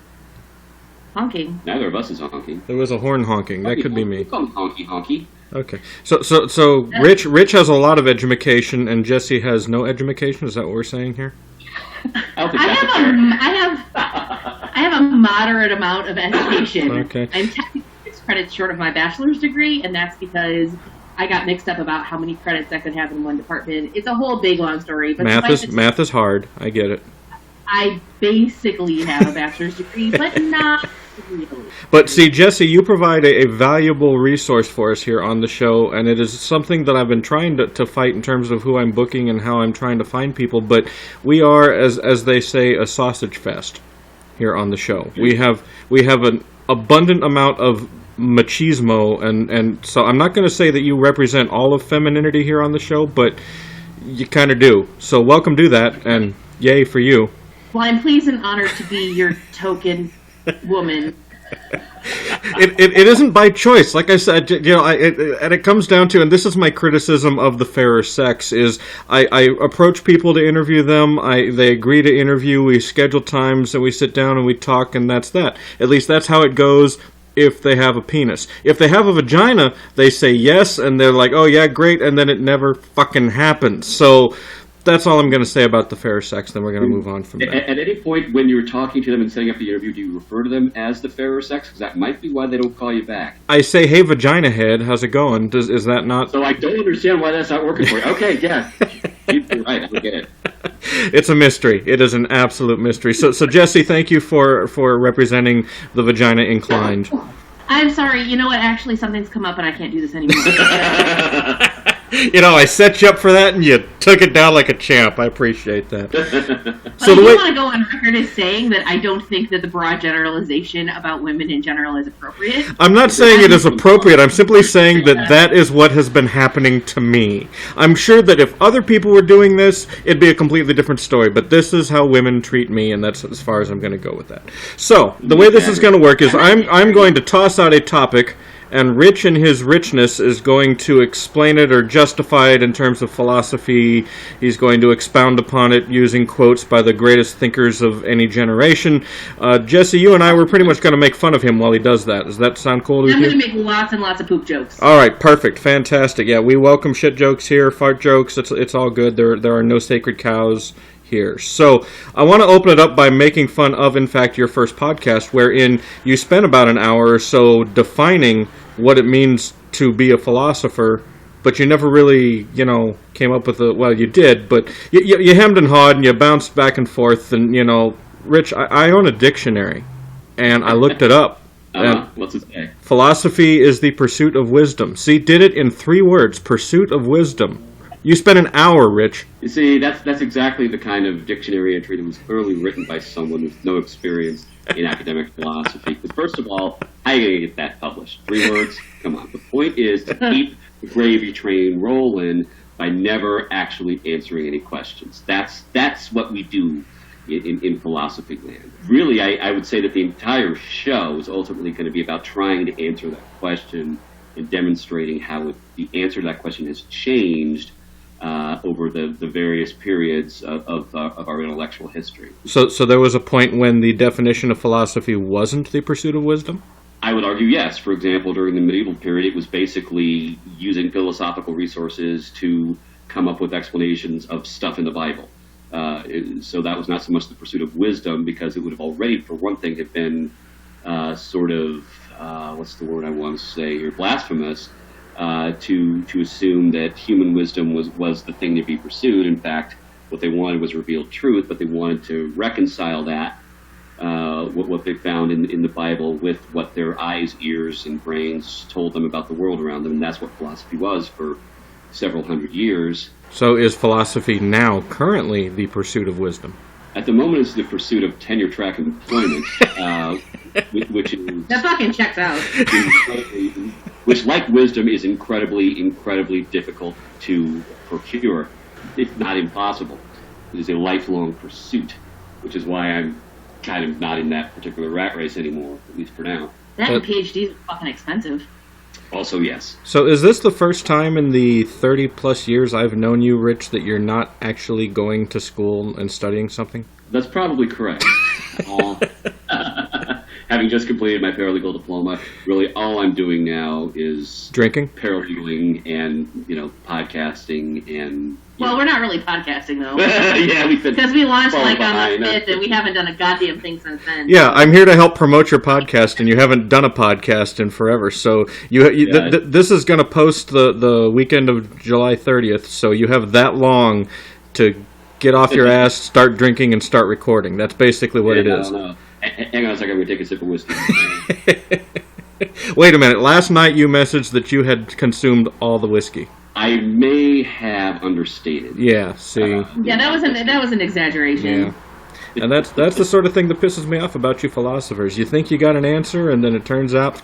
Honking. Neither of us is honking. There was a horn honking. That could be me. Honky honky. Okay. So Rich has a lot of education, and Jesse has no education. Is that what we're saying here? I have a moderate amount of education. Okay. I'm technically 6 credits short of my bachelor's degree, and that's because I got mixed up about how many credits I could have in one department. It's a whole big long story. But math is hard. I get it. I basically have a bachelor's degree, but not really. But see, Jesse, you provide a valuable resource for us here on the show, and it is something that I've been trying to fight in terms of who I'm booking and how I'm trying to find people. But we are, as they say, a sausage fest here on the show. We have an abundant amount of machismo, and so I'm not going to say that you represent all of femininity here on the show, but you kind of do. So welcome to that, and yay for you. Well, I'm pleased and honored to be your token woman. It isn't by choice, like I said. And it comes down to, and this is my criticism of the fairer sex, is I approach people to interview them. They agree to interview. We schedule times and we sit down and we talk, and that's that. At least that's how it goes. If they have a penis. If they have a vagina, they say yes, and they're like, oh yeah, great, and then it never fucking happens. So that's all I'm going to say about the fairer sex, then we're going to move on from there. At any point when you're talking to them and setting up the interview, do you refer to them as the fairer sex? Because that might be why they don't call you back. I say, hey, vagina head, how's it going? Is that not... So I don't understand why that's not working for you. Okay, yeah. You're right, I get it. It's a mystery. It is an absolute mystery. So Jesse, thank you for representing the vagina inclined. I'm sorry. You know what? Actually, something's come up and I can't do this anymore. I set you up for that, and you took it down like a champ. I appreciate that. So I do want to go on record as saying that I don't think that the broad generalization about women in general is appropriate. I'm not saying it is appropriate. I'm simply saying that is what has been happening to me. I'm sure that if other people were doing this, it'd be a completely different story. But this is how women treat me, and that's as far as I'm going to go with that. So the way this is going to work is I'm going to toss out a topic, and Rich in his richness is going to explain it or justify it in terms of philosophy. He's going to expound upon it using quotes by the greatest thinkers of any generation. Jesse, you and I were pretty much going to make fun of him while he does that. Does that sound cool to you? I'm going to make lots and lots of poop jokes. All right, perfect, fantastic. Yeah, we welcome shit jokes here, fart jokes. It's all good. There are no sacred cows here. So I want to open it up by making fun of, in fact, your first podcast, wherein you spent about an hour or so defining what it means to be a philosopher, but you never really, came up with well, you did, but you hemmed and hawed and you bounced back and forth, and, Rich, I own a dictionary, and I looked it up. What's it say? Philosophy is the pursuit of wisdom. See, did it in 3 words, pursuit of wisdom. You spent an hour, Rich. You see, that's exactly the kind of dictionary entry that was clearly written by someone with no experience in academic philosophy. Because first of all, how are you going to get that published? 3 words? Come on. The point is to keep the gravy train rolling by never actually answering any questions. That's what we do in philosophy land. Really, I would say that the entire show is ultimately going to be about trying to answer that question and demonstrating how the answer to that question has changed over the various periods of our intellectual history. So there was a point when the definition of philosophy wasn't the pursuit of wisdom? I would argue yes. For example, during the medieval period, it was basically using philosophical resources to come up with explanations of stuff in the Bible. So that was not so much the pursuit of wisdom, because it would have already, for one thing, have been sort of, what's the word I want to say here, blasphemous, to assume that human wisdom was the thing to be pursued. In fact, what they wanted was revealed truth, but they wanted to reconcile that, what they found in the Bible, with what their eyes, ears, and brains told them about the world around them. And that's what philosophy was for several hundred years. So is philosophy now currently the pursuit of wisdom? At the moment, it's the pursuit of tenure-track employment, which is... That fucking checks out. Which, like wisdom, is incredibly, incredibly difficult to procure, if not impossible. It is a lifelong pursuit, which is why I'm kind of not in that particular rat race anymore, at least for now. That and PhDs are fucking expensive. Also, yes. So is this the first time in the 30-plus years I've known you, Rich, that you're not actually going to school and studying something? That's probably correct. Having just completed my paralegal diploma, really all I'm doing now is drinking, paralegaling, and podcasting, and well, we're not really podcasting though. Yeah, because we launched on the 5th, and we haven't done a goddamn thing since then. Yeah, I'm here to help promote your podcast, and you haven't done a podcast in forever. So this is going to post the weekend of July 30th. So you have that long to get off your ass, start drinking, and start recording. That's basically what it is. I don't know. Hang on a second, I'm going to take a sip of whiskey. Wait a minute. Last night you messaged that you had consumed all the whiskey. I may have understated. Yeah, see. Yeah, that was an exaggeration. Yeah. And that's the sort of thing that pisses me off about you philosophers. You think you got an answer, and then it turns out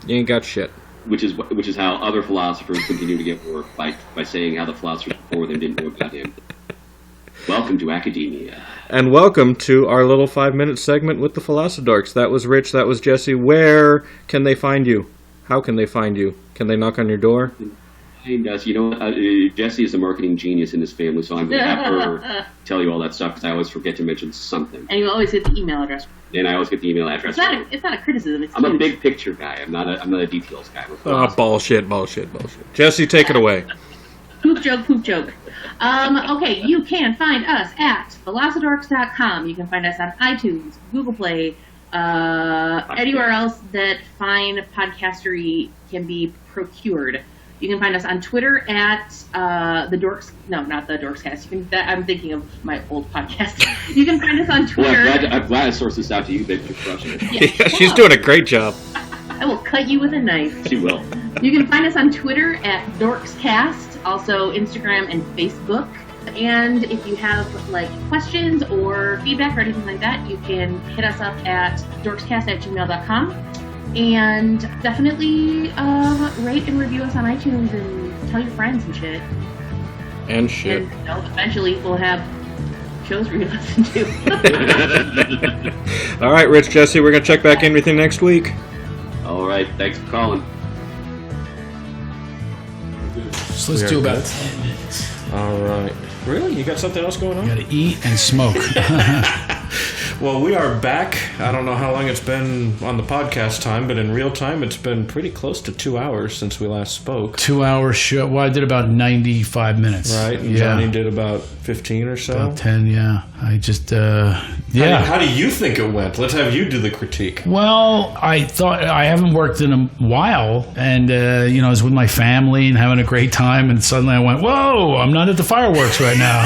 you ain't got shit. Which is how other philosophers continue to get work, by saying how the philosophers before them didn't know about him. Welcome to academia. And welcome to our little 5-minute segment with the Philosodorks. That was Rich, that was Jesse. Where can they find you? How can they find you? Can they knock on your door? Jesse is a marketing genius in this family, so I'm going to have her tell you all that stuff, because I always forget to mention something. And you always get the email address. And I always get the email address. It's not a criticism. I'm a big picture guy. I'm not a details guy. Bullshit. Jesse, take it away. Poop joke. Okay, you can find us at philosodorks.com. You can find us on iTunes, Google Play, anywhere else that fine podcastery can be procured. You can find us on Twitter at the Dorks. No, not the Dorkscast. I'm thinking of my old podcast. You can find us on Twitter. Well, I'm glad I sourced this out to you, babe. You're crushing it. Yeah, she's doing a great job. I will cut you with a knife. She will. You can find us on Twitter at Dorkscast. also Instagram and Facebook. And if you have like questions or feedback or anything like that, you can hit us up at dorkscast@gmail.com. And definitely rate and review us on iTunes and tell your friends and shit. And shit. And eventually we'll have shows for you to listen to. All right, Rich, Jesse, we're going to check back in with you next week. All right, thanks for calling. So let's do about 10 minutes. All right. Really? You got something else going on? You got to eat and smoke. Well, we are back. I don't know how long it's been on the podcast time, but in real time, it's been pretty close to 2 hours since we last spoke. 2 hour show. Well, I did about 95 minutes. Right, and Johnny did about 15 or so. About 10, yeah. I just, How do you think it went? Let's have you do the critique. Well, I thought I haven't worked in a while, and I was with my family and having a great time, and suddenly I went, "Whoa! I'm not at the fireworks right now.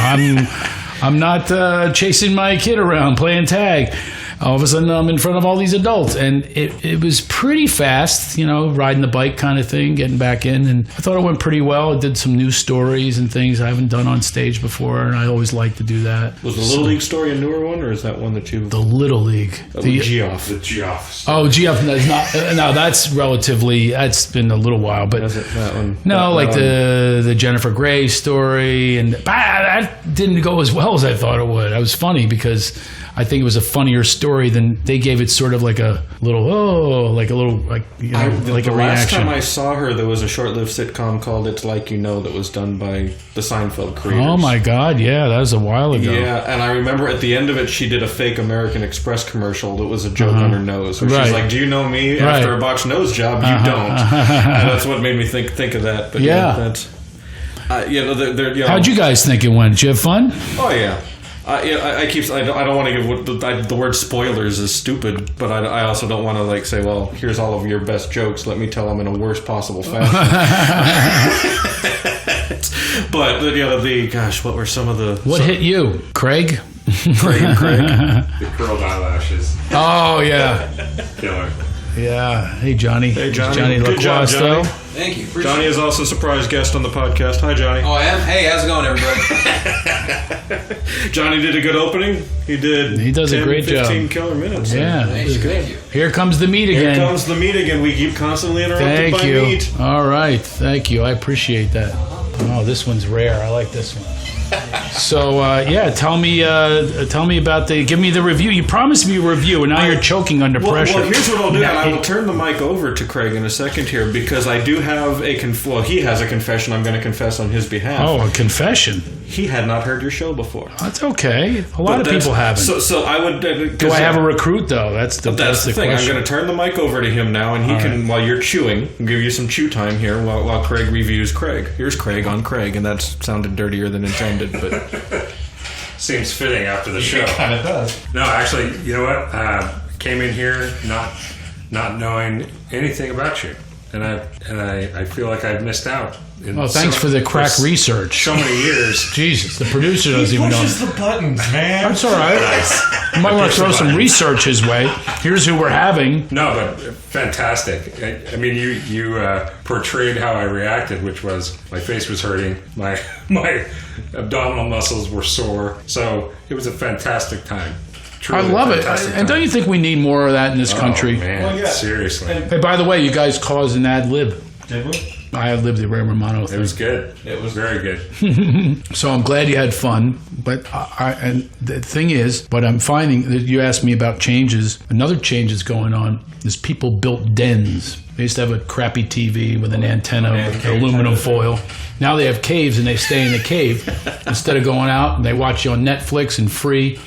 I'm not chasing my kid around playing tag." All of a sudden, I'm in front of all these adults, and it was pretty fast, riding the bike kind of thing, getting back in, and I thought it went pretty well. I did some new stories and things I haven't done on stage before, and I always like to do that. Was the Little League story a newer one, or is that one that you... The Little League. The Geoff. The Geoff. Oh, Geoff, that's been a little while, but that one. No, the Jennifer Grey story, and that didn't go as well as I thought it would. It was funny because I think it was a funnier story than they gave it sort of like a little, like a the reaction. Last time I saw her, there was a short-lived sitcom called It's Like You Know that was done by the Seinfeld creators. Oh my God, yeah, that was a while ago. Yeah, and I remember at the end of it, she did a fake American Express commercial that was a joke on her nose. Where she's like, "Do you know me? After a botched nose job, you don't." And that's what made me think of that. But that's... How'd you guys think it went? Did you have fun? Oh, yeah. I don't want to give the word spoilers is stupid, but I also don't want to say, well, here's all of your best jokes. Let me tell them in a worst possible fashion. But what were some of the? What hit you, Craig? Craig. The curled eyelashes. Oh yeah, Killer. Yeah. Hey Johnny. Hey Johnny. Johnny Good job, Johnny. Thank you. Appreciate Johnny is also a surprise guest on the podcast. Hi, Johnny. Oh, I am? Hey, how's it going, everybody? Johnny did a good opening. He does 10, a great 15 job. Killer minutes. Yeah. Thank you. Here comes the meat again. Here comes the meat again. We keep constantly interrupted by meat. All right. Thank you. I appreciate that. Oh, this one's rare. I like this one. So tell me about give me the review. You promised me a review, and now you're choking under pressure. Well, here's what I'll do. And I will turn the mic over to Craig in a second here because I do have he has a confession I'm going to confess on his behalf. Oh, a confession. He had not heard your show before. That's okay. A lot of people haven't. So I would. Do I have a recruit though? That's the thing. question. I'm going to turn the mic over to him now, and he can, while you're chewing, give you some chew time here while Craig reviews Craig. Here's Craig on Craig, and that sounded dirtier than intended, but seems fitting after the show. It kind of does. No, actually, you know what? Came in here not knowing anything about you, and I feel like I've missed out. Thanks for the crack research. So many years. Jesus, the producer doesn't even know. He pushes the buttons, man. That's all right. You might want to throw some research his way. Here's who we're having. No, but fantastic. I mean, you portrayed how I reacted, which was my face was hurting, my abdominal muscles were sore. So it was a fantastic time. Truly I love it. Time. And don't you think we need more of that in this country? Man, well, yeah. Seriously. Hey, by the way, you guys caused an ad lib. Did we? I ad libbed the Ray Romano thing. It was good. It was very good. So I'm glad you had fun. But and the thing is, what I'm finding that you asked me about changes. Another change that's going on is people built dens. They used to have a crappy TV with an antenna with aluminum foil. Now they have caves and they stay in the cave instead of going out and they watch you on Netflix and free.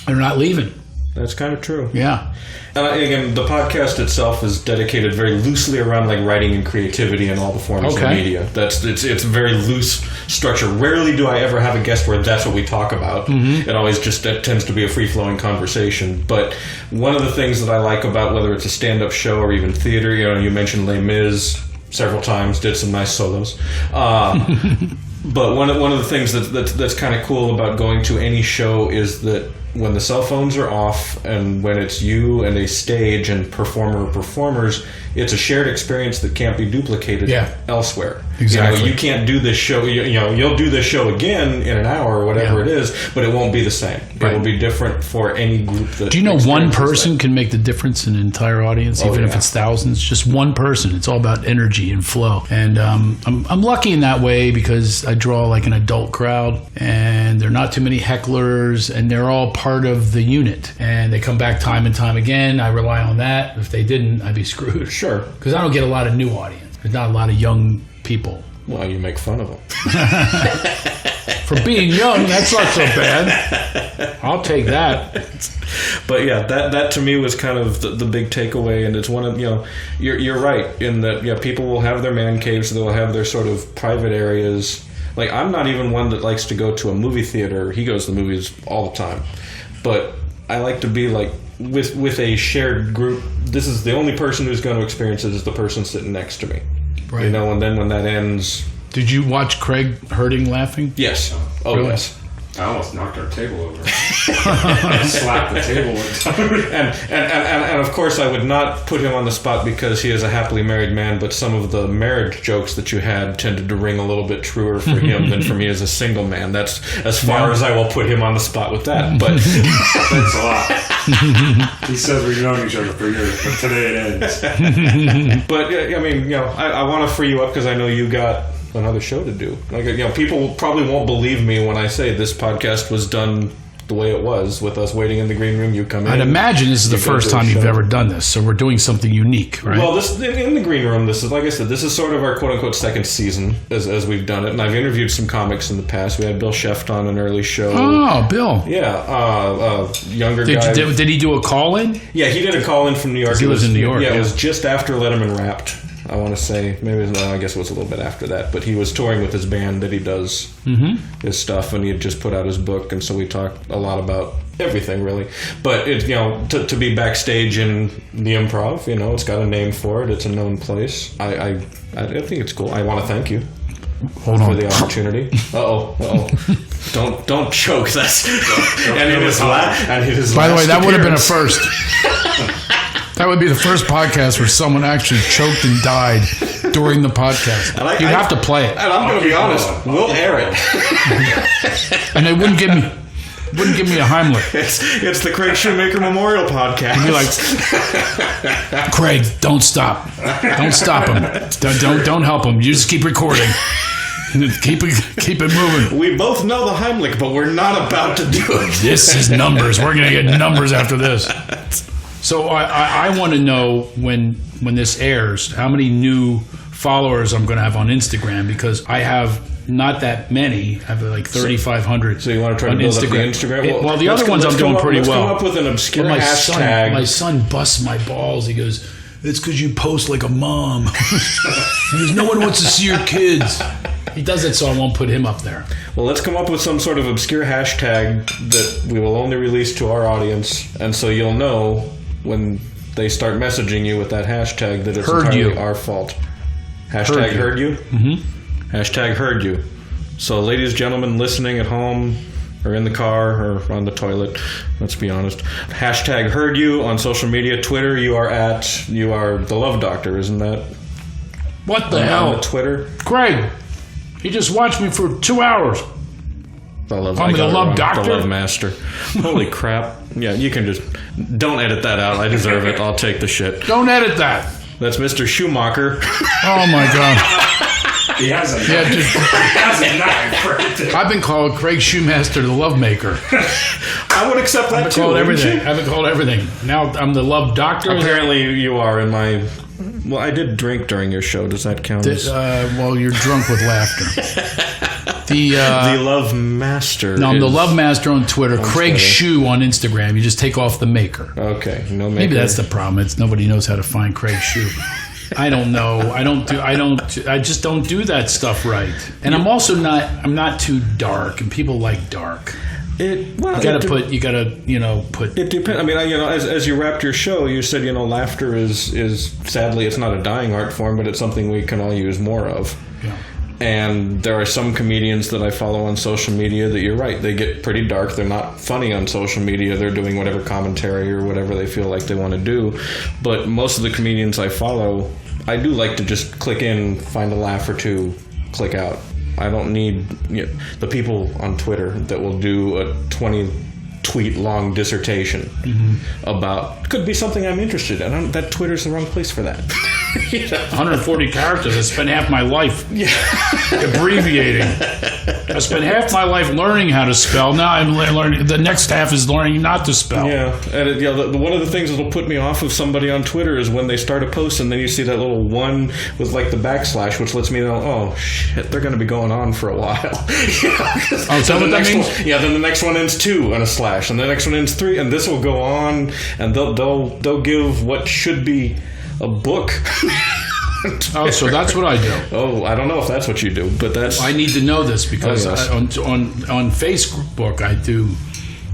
They're not leaving. That's kind of true. Yeah. And again, the podcast itself is dedicated very loosely around writing and creativity and all the forms of media. It's a very loose structure. Rarely do I ever have a guest where that's what we talk about. Mm-hmm. It always just tends to be a free-flowing conversation. But one of the things that I like about whether it's a stand-up show or even theater, you mentioned Les Mis several times, did some nice solos. But one of the things that's kind of cool about going to any show is that when the cell phones are off and when it's you and a stage and performers, it's a shared experience that can't be duplicated elsewhere. Exactly. You can't do this show. You'll do this show again in an hour or whatever it is, but it won't be the same. Right. It will be different for any group. That do you know one person can make the difference in an entire audience, even if it's thousands? Just one person. It's all about energy and flow. And I'm lucky in that way because I draw like an adult crowd, and there are not too many hecklers, and they're all part of the unit. And they come back time and time again. I rely on that. If they didn't, I'd be screwed. Sure. Because I don't get a lot of new audience. There's not a lot of young people. Well, you make fun of them. For being young, that's not so bad. I'll take that. But yeah, that to me was kind of the big takeaway, and it's one of, you're right in that, people will have their man caves, they'll have their sort of private areas. Like, I'm not even one that likes to go to a movie theater. He goes to the movies all the time. But I like to be like, with a shared group, this is the only person who's going to experience it is the person sitting next to me. Right. And then when that ends... Did you watch Craig hurting laughing? Yes. Oh, really? Yes. I almost knocked our table over. I slapped the table one time. And of course I would not put him on the spot because he is a happily married man, but some of the marriage jokes that you had tended to ring a little bit truer for him than for me as a single man. That's as far as I will put him on the spot with that. But thanks a lot. He says we've known each other for years, but today it ends. But I mean, I want to free you up because I know you got another show to do. Like, people probably won't believe me when I say this podcast was done the way it was, with us waiting in the green room. You come in. I'd imagine this is the first time you've ever done this, so we're doing something unique, right? Well, this in the green room. This is, like I said, this is sort of our quote unquote second season as we've done it. And I've interviewed some comics in the past. We had Bill Sheft on an early show. Oh, Bill. Yeah, younger guy. Did he do a call in? Yeah, he did a call in from New York. He was in New York. Yeah, it was just after Letterman Wrapped. I want to say, I guess it was a little bit after that, but he was touring with his band that he does his stuff, and he had just put out his book, and so we talked a lot about everything, really. But it, to be backstage in the Improv, it's got a name for it. It's a known place. I think it's cool. I want to thank you for the opportunity. Don't choke. That's and it is By the way, that would have been a first. That would be the first podcast where someone actually choked and died during the podcast. You have to play it. And I'm going to be honest, we'll air it. And they wouldn't give me a Heimlich. It's the Craig Shoemaker Memorial Podcast. You'd be like, Craig, don't stop. Don't stop him. Don't help him. You just keep recording. Keep it moving. We both know the Heimlich, but we're not about to do it. This is numbers. We're going to get numbers after this. So I want to know when this airs, how many new followers I'm going to have on Instagram, because I have not that many. I have like 3,500. So you want to try to build up the Instagram? Well, the other ones I'm doing pretty well. Let's come up with an obscure hashtag. My son busts my balls. He goes, "It's because you post like a mom." He goes, "No one wants to see your kids." He does it so I won't put him up there. Well, let's come up with some sort of obscure hashtag that we will only release to our audience, and so you'll know when they start messaging you with that hashtag that it's entirely our fault. Hashtag heard you. Mm-hmm. Hashtag heard you. So, ladies and gentlemen listening at home or in the car or on the toilet, let's be honest. Hashtag heard you on social media. Twitter, you are the Love Doctor, isn't that? What the hell? On Twitter. Craig, he just watched me for 2 hours. The Love Doctor? The Love Master. Holy crap. Yeah, you can just... Don't edit that out. I deserve it. I'll take the shit. Don't edit that. That's Mr. Shoemaker. Oh, my God. He has a knife. I've been called Craig Shoemaster, the Love Maker. I would accept that, too. I've been called everything. Now I'm the Love Doctor. Apparently you are in my... Well, I did drink during your show. Does that count? Well, you're drunk with laughter. The Love Master. No, I'm the Love Master on Twitter. Craig Shoe on Instagram. You just take off the maker. Okay, no maker. Maybe that's the problem. It's nobody knows how to find Craig Shoe. I don't know. I just don't do that stuff right. And I'm also not. I'm not too dark, and people like dark. You gotta put. It depends. I mean, as you wrapped your show, you said, laughter is sadly, it's not a dying art form, but it's something we can all use more of. Yeah. And there are some comedians that I follow on social media that you're right, they get pretty dark. They're not funny on social media. They're doing whatever commentary or whatever they feel like they want to do. But most of the comedians I follow, I do like to just click in, find a laugh or two, click out. I don't need the people on Twitter that will do a 20-tweet long dissertation about, could be something I'm interested in. That Twitter's the wrong place for that. 140 characters. I spent half my life abbreviating. I spent half my life learning how to spell. Now I'm learning. The next half is learning not to spell. Yeah, and one of the things that'll put me off of somebody on Twitter is when they start a post and then you see that little one with like the backslash, which lets me know, oh shit, they're going to be going on for a while. Oh, is that what that means? Then the next one ends 2 and a slash, and the next one ends 3, and this will go on, and they'll give what should be a book. Oh, so that's what I do. Oh, I don't know if that's what you do, but that's... I need to know this because yes. on Facebook I do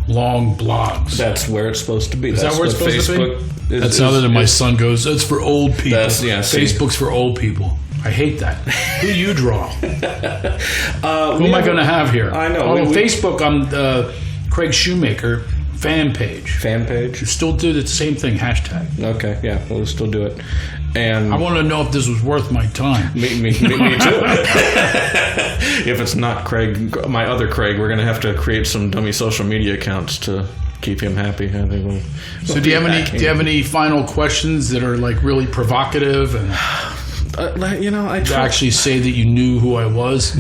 long blogs. That's where it's supposed to be. Is that where it's supposed to be? That's other than my son goes, that's for old people. Facebook's for old people. I hate that. Who do you draw? Who am I going to have here? I know. On Facebook, I'm Craig Shoemaker. Fan page. You still do the same thing, hashtag. Okay, yeah, we'll still do it. And I want to know if this was worth my time. Me too. If it's not Craig, my other Craig, we're going to have to create some dummy social media accounts to keep him happy. I think so do you have any final questions that are like really provocative and I actually say that you knew who I was?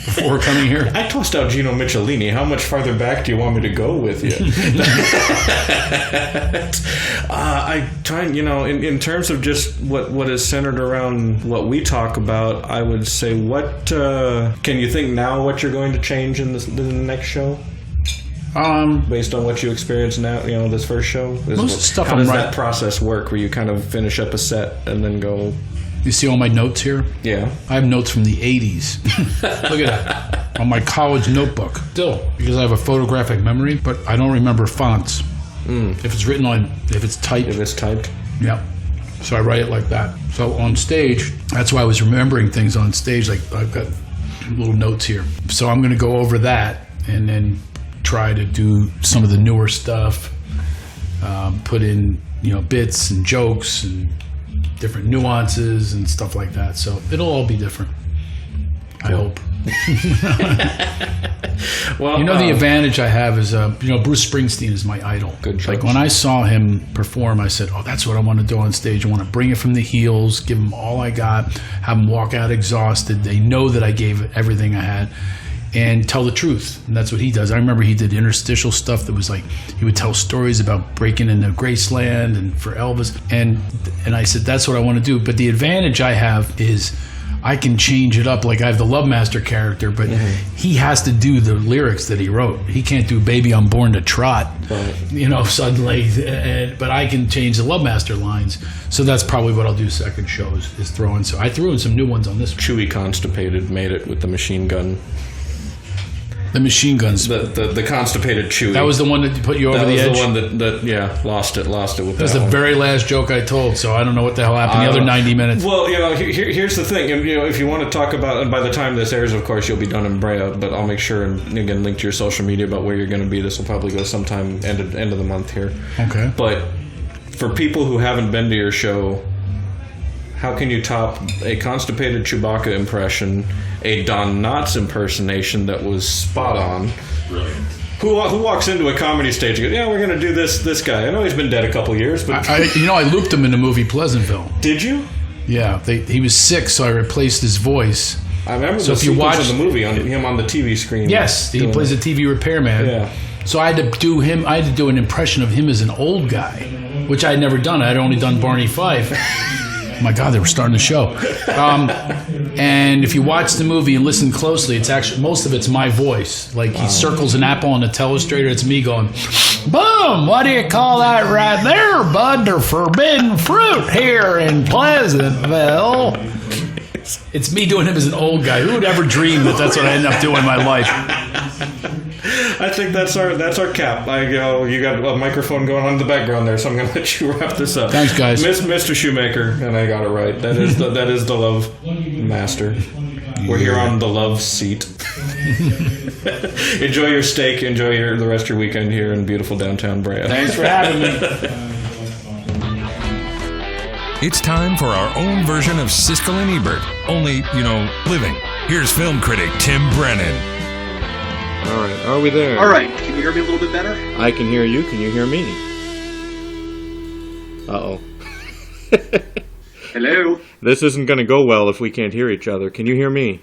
Before coming here, I tossed out Gino Michelini. How much farther back do you want me to go with you? I try, in terms of just what is centered around what we talk about, I would say, what can you think now? What you're going to change in the next show? Based on what you experienced now, this first show. Most stuff. How does that process work? Where you kind of finish up a set and then go. You see all my notes here? Yeah. I have notes from the 80s. Look at that. On my college notebook. Still, because I have a photographic memory, but I don't remember fonts. If it's written on, if it's typed. If it's typed. Yeah. So I write it like that. So on stage, that's why I was remembering things on stage. Like I've got little notes here. So I'm going to go over that and then try to do some of the newer stuff. Put in, bits and jokes and different nuances and stuff like that. So it'll all be different. I hope. Well, the advantage I have is, Bruce Springsteen is my idol. Good choice. Like when I saw him perform, I said, oh, that's what I want to do on stage. I want to bring it from the heels, give them all I got, have them walk out exhausted. They know that I gave everything I had. And tell the truth. And that's what he does. I remember he did interstitial stuff that was like, he would tell stories about breaking into Graceland and for Elvis. And I said, that's what I want to do. But the advantage I have is I can change it up. Like I have the Love Master character, but he has to do the lyrics that he wrote. He can't do Baby I'm Born to Trot, suddenly. But I can change the Love Master lines. So that's probably what I'll do second show is throw in. So I threw in some new ones on this one. Chewy Constipated made it with the machine gun. The machine guns. The constipated Chewy. That was the one that put you over the edge? That was the one that lost it with that. That's the very last joke I told, so I don't know what the hell happened the other 90 minutes. Well, here's the thing. If you want to talk about, and by the time this airs, of course, you'll be done in Brea, but I'll make sure and again link to your social media about where you're going to be. This will probably go sometime end of the month here. Okay. But for people who haven't been to your show, how can you top a constipated Chewbacca impression, a Don Knotts impersonation that was spot on? Brilliant. Who walks into a comedy stage and goes, yeah, we're going to do this guy. I know he's been dead a couple years, but... I looped him in the movie Pleasantville. Did you? Yeah. He was sick, so I replaced his voice. I remember the sequence of the movie, him on the TV screen. Yes, he plays a TV repairman. Yeah. So I had to do an impression of him as an old guy, which I had never done. I had only done Barney Fife. Oh my God, they were starting the show. And if you watch the movie and listen closely, it's actually most of it's my voice. Like he circles an apple on the telestrator. It's me going, boom, what do you call that right there, bud? The forbidden fruit here in Pleasantville. It's me doing him as an old guy. Who would ever dream that that's what I end up doing in my life? I think that's our cap. You got a microphone going on in the background there, so I'm going to let you wrap this up. Thanks, guys. Mr. Shoemaker, and I got it right. That is the love master. We're here on the love seat. Enjoy your steak. Enjoy the rest of your weekend here in beautiful downtown Brea. Thanks for having me. It's time for our own version of Siskel and Ebert, only, living. Here's film critic Tim Brennan. All right, are we there? All right, can you hear me a little bit better? I can hear you. Can you hear me? Uh-oh. Hello? This isn't going to go well if we can't hear each other. Can you hear me?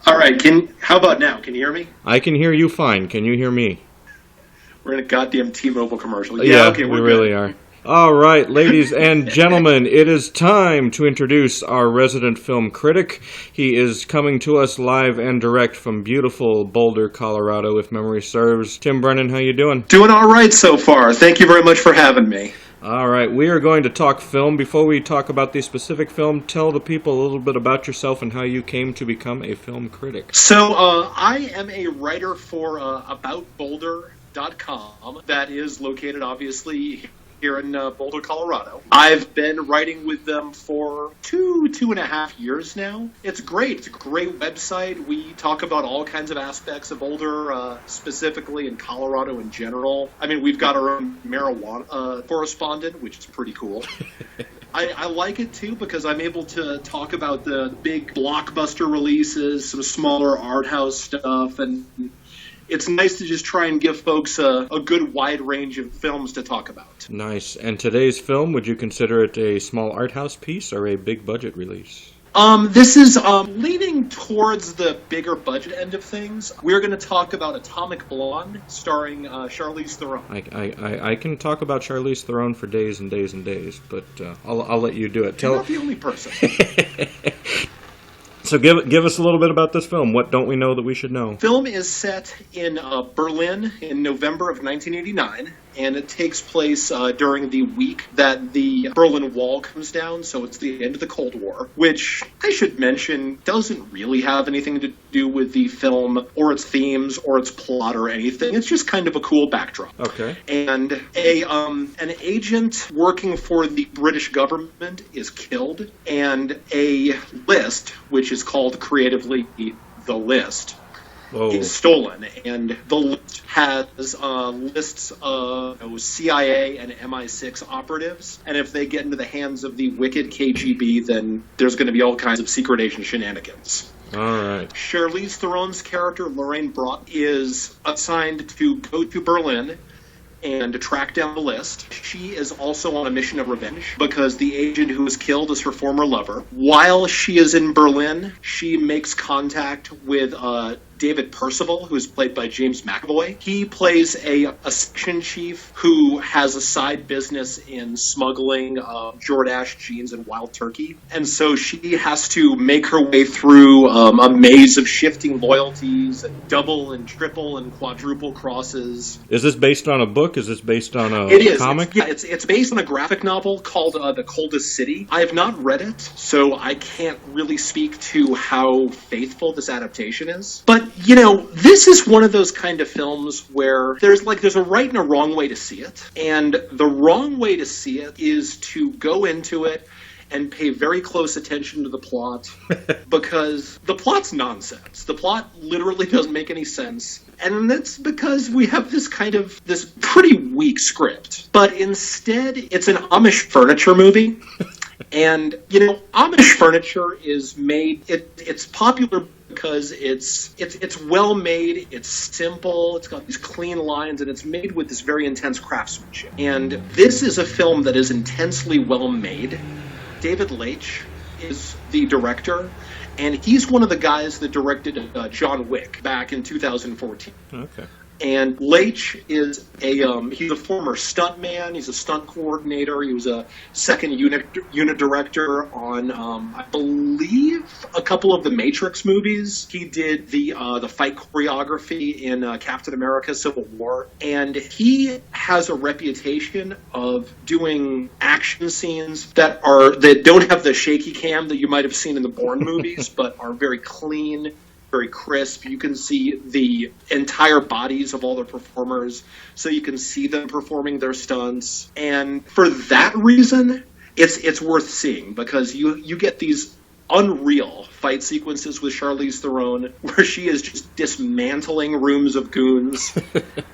All right, how about now? Can you hear me? I can hear you fine. Can you hear me? We're in a goddamn T-Mobile commercial. Yeah, okay, we really are. All right, ladies and gentlemen, it is time to introduce our resident film critic. He is coming to us live and direct from beautiful Boulder, Colorado, if memory serves. Tim Brennan, how you doing? Doing all right so far. Thank you very much for having me. All right, we are going to talk film. Before we talk about the specific film, tell the people a little bit about yourself and how you came to become a film critic. So, I am a writer for AboutBoulder.com. That is located, obviously, here in Boulder, Colorado. I've been writing with them for 2.5 years now. It's great. It's a great website. We talk about all kinds of aspects of Boulder, specifically in Colorado in general. I mean, we've got our own marijuana correspondent, which is pretty cool. I like it, too, because I'm able to talk about the big blockbuster releases, some smaller art house stuff, and it's nice to just try and give folks a good wide range of films to talk about. Nice. And today's film, would you consider it a small art house piece or a big budget release? This is leaning towards the bigger budget end of things. We're going to talk about Atomic Blonde, starring Charlize Theron. I can talk about Charlize Theron for days and days and days, but I'll let you do it. You're not the only person. So give us a little bit about this film. What don't we know that we should know? Film is set in Berlin in November of 1989, and it takes place during the week that the Berlin Wall comes down, so it's the end of the Cold War, which I should mention doesn't really have anything to do with the film or its themes or its plot or anything. It's just kind of a cool backdrop. Okay. And an agent working for the British government is killed, and a list, which is called creatively The List, is stolen, and the list has lists of CIA and MI6 operatives, and if they get into the hands of the wicked KGB, then there's going to be all kinds of secret agent shenanigans. All right. Charlize Theron's character, Lorraine Brock, is assigned to go to Berlin and to track down the list. She is also on a mission of revenge because the agent who was killed is her former lover. While she is in Berlin, she makes contact with David Percival, who is played by James McAvoy. He plays a section chief who has a side business in smuggling Jordache jeans and wild turkey. And so she has to make her way through a maze of shifting loyalties, and double and triple and quadruple crosses. Is this based on a book? Is this based on a comic? It's based on a graphic novel called The Coldest City. I have not read it, so I can't really speak to how faithful this adaptation is. But this is one of those kind of films where there's a right and a wrong way to see it. And the wrong way to see it is to go into it and pay very close attention to the plot, because the plot's nonsense. The plot literally doesn't make any sense. And that's because we have this pretty weak script. But instead, it's an Amish furniture movie. And, Amish furniture is made, it's popular because it's well made, it's simple, it's got these clean lines, and it's made with this very intense craftsmanship. And this is a film that is intensely well made. David Leitch is the director, and he's one of the guys that directed John Wick back in 2014. Okay. And Leitch is he's a former stuntman. He's a stunt coordinator. He was a second unit director on, I believe, a couple of the Matrix movies. He did the fight choreography in Captain America: Civil War, and he has a reputation of doing action scenes that don't have the shaky cam that you might have seen in the Bourne movies, but are very clean very crisp. You can see the entire bodies of all the performers, so you can see them performing their stunts. And for that reason, it's worth seeing, because you get these unreal fight sequences with Charlize Theron where she is just dismantling rooms of goons.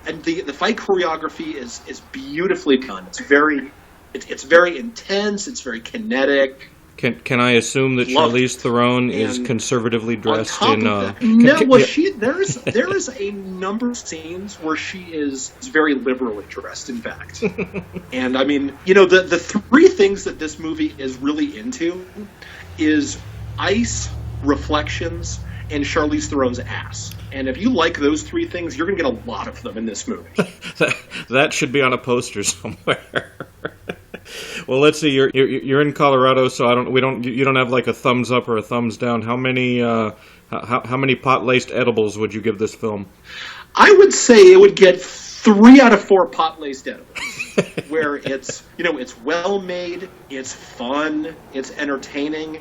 And the fight choreography is beautifully done. It's very intense, it's very kinetic. Can I assume that Charlize Theron is conservatively dressed in? There is a number of scenes where she is very liberally dressed. In fact, and I mean, the three things that this movie is really into is ice, reflections, and Charlize Theron's ass. And if you like those three things, you're going to get a lot of them in this movie. that should be on a poster somewhere. Well, let's see. You're in Colorado, so you don't have like a thumbs up or a thumbs down. How many pot-laced edibles would you give this film? I would say it would get 3 out of 4 pot-laced edibles. Where it's well made, it's fun, it's entertaining.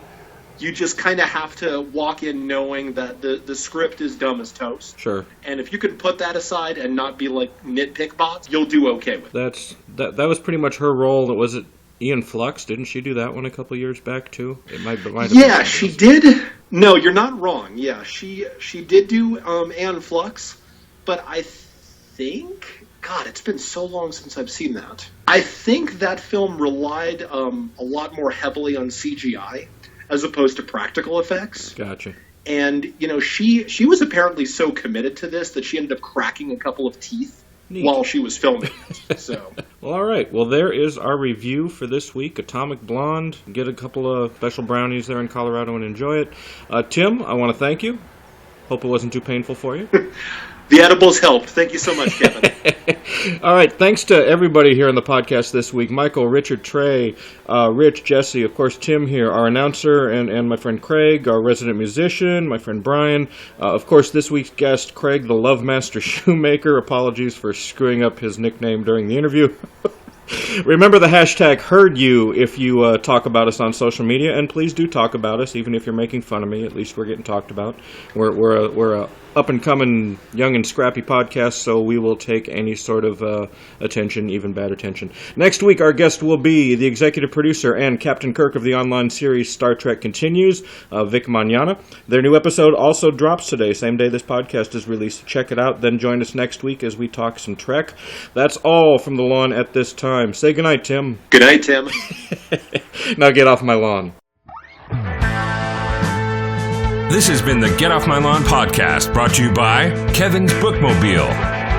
You just kind of have to walk in knowing that the script is dumb as toast. Sure. And if you can put that aside and not be like nitpick bots, you'll do okay with it. That was pretty much her role. Was it Ian Flux? Didn't she do that one a couple years back too? It might have been she did. No, you're not wrong. Yeah, she did do Ian Flux, but I think, God, it's been so long since I've seen that. I think that film relied a lot more heavily on CGI as opposed to practical effects. Gotcha. And, she was apparently so committed to this that she ended up cracking a couple of teeth while she was filming it. So. Well, all right. Well, there is our review for this week, Atomic Blonde. Get a couple of special brownies there in Colorado and enjoy it. Tim, I want to thank you. Hope it wasn't too painful for you. The edibles helped. Thank you so much, Kevin. All right. Thanks to everybody here on the podcast this week. Michael, Richard, Trey, Rich, Jesse, of course, Tim here, our announcer, and my friend Craig, our resident musician, my friend Brian. Of course, this week's guest, Craig, the Love Master Shoemaker. Apologies for screwing up his nickname during the interview. Remember the hashtag HeardYou if you talk about us on social media, and please do talk about us, even if you're making fun of me. At least we're getting talked about. We're a up-and-coming, young and scrappy podcast, so we will take any sort of attention, even bad attention. Next week, our guest will be the executive producer and Captain Kirk of the online series Star Trek Continues, Vic Mañana. Their new episode also drops today, same day this podcast is released. Check it out, then join us next week as we talk some Trek. That's all from the lawn at this time. Say goodnight, Tim. Good night, Tim. Now get off my lawn. This has been the Get Off My Lawn podcast, brought to you by Kevin's Bookmobile.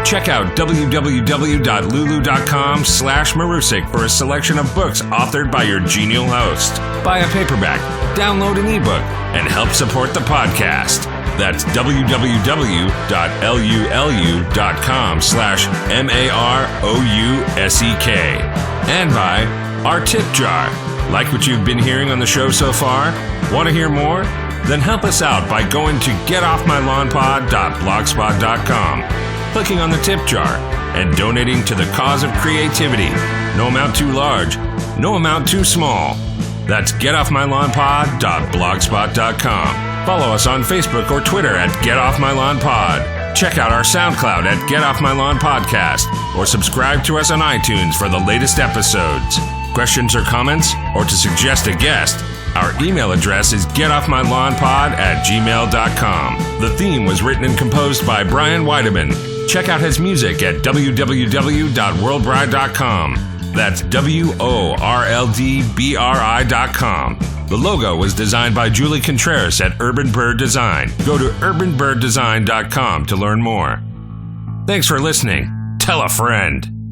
Check out www.lulu.com/Marusik for a selection of books authored by your genial host. Buy a paperback, download an ebook, and help support the podcast. That's www.lulu.com/MAROUSEK. And by our tip jar. Like what you've been hearing on the show so far? Want to hear more? Then help us out by going to getoffmylawnpod.blogspot.com, clicking on the tip jar, and donating to the cause of creativity. No amount too large, no amount too small. That's getoffmylawnpod.blogspot.com. Follow us on Facebook or Twitter at getoffmylawnpod. Check out our SoundCloud at Get Off My Lawn Podcast, or subscribe to us on iTunes for the latest episodes. Questions or comments, or to suggest a guest, our email address is getoffmylawnpod@gmail.com. The theme was written and composed by Brian Weideman. Check out his music at www.worldbride.com. That's WORLDBRI.com. The logo was designed by Julie Contreras at Urban Bird Design. Go to urbanbirddesign.com to learn more. Thanks for listening. Tell a friend.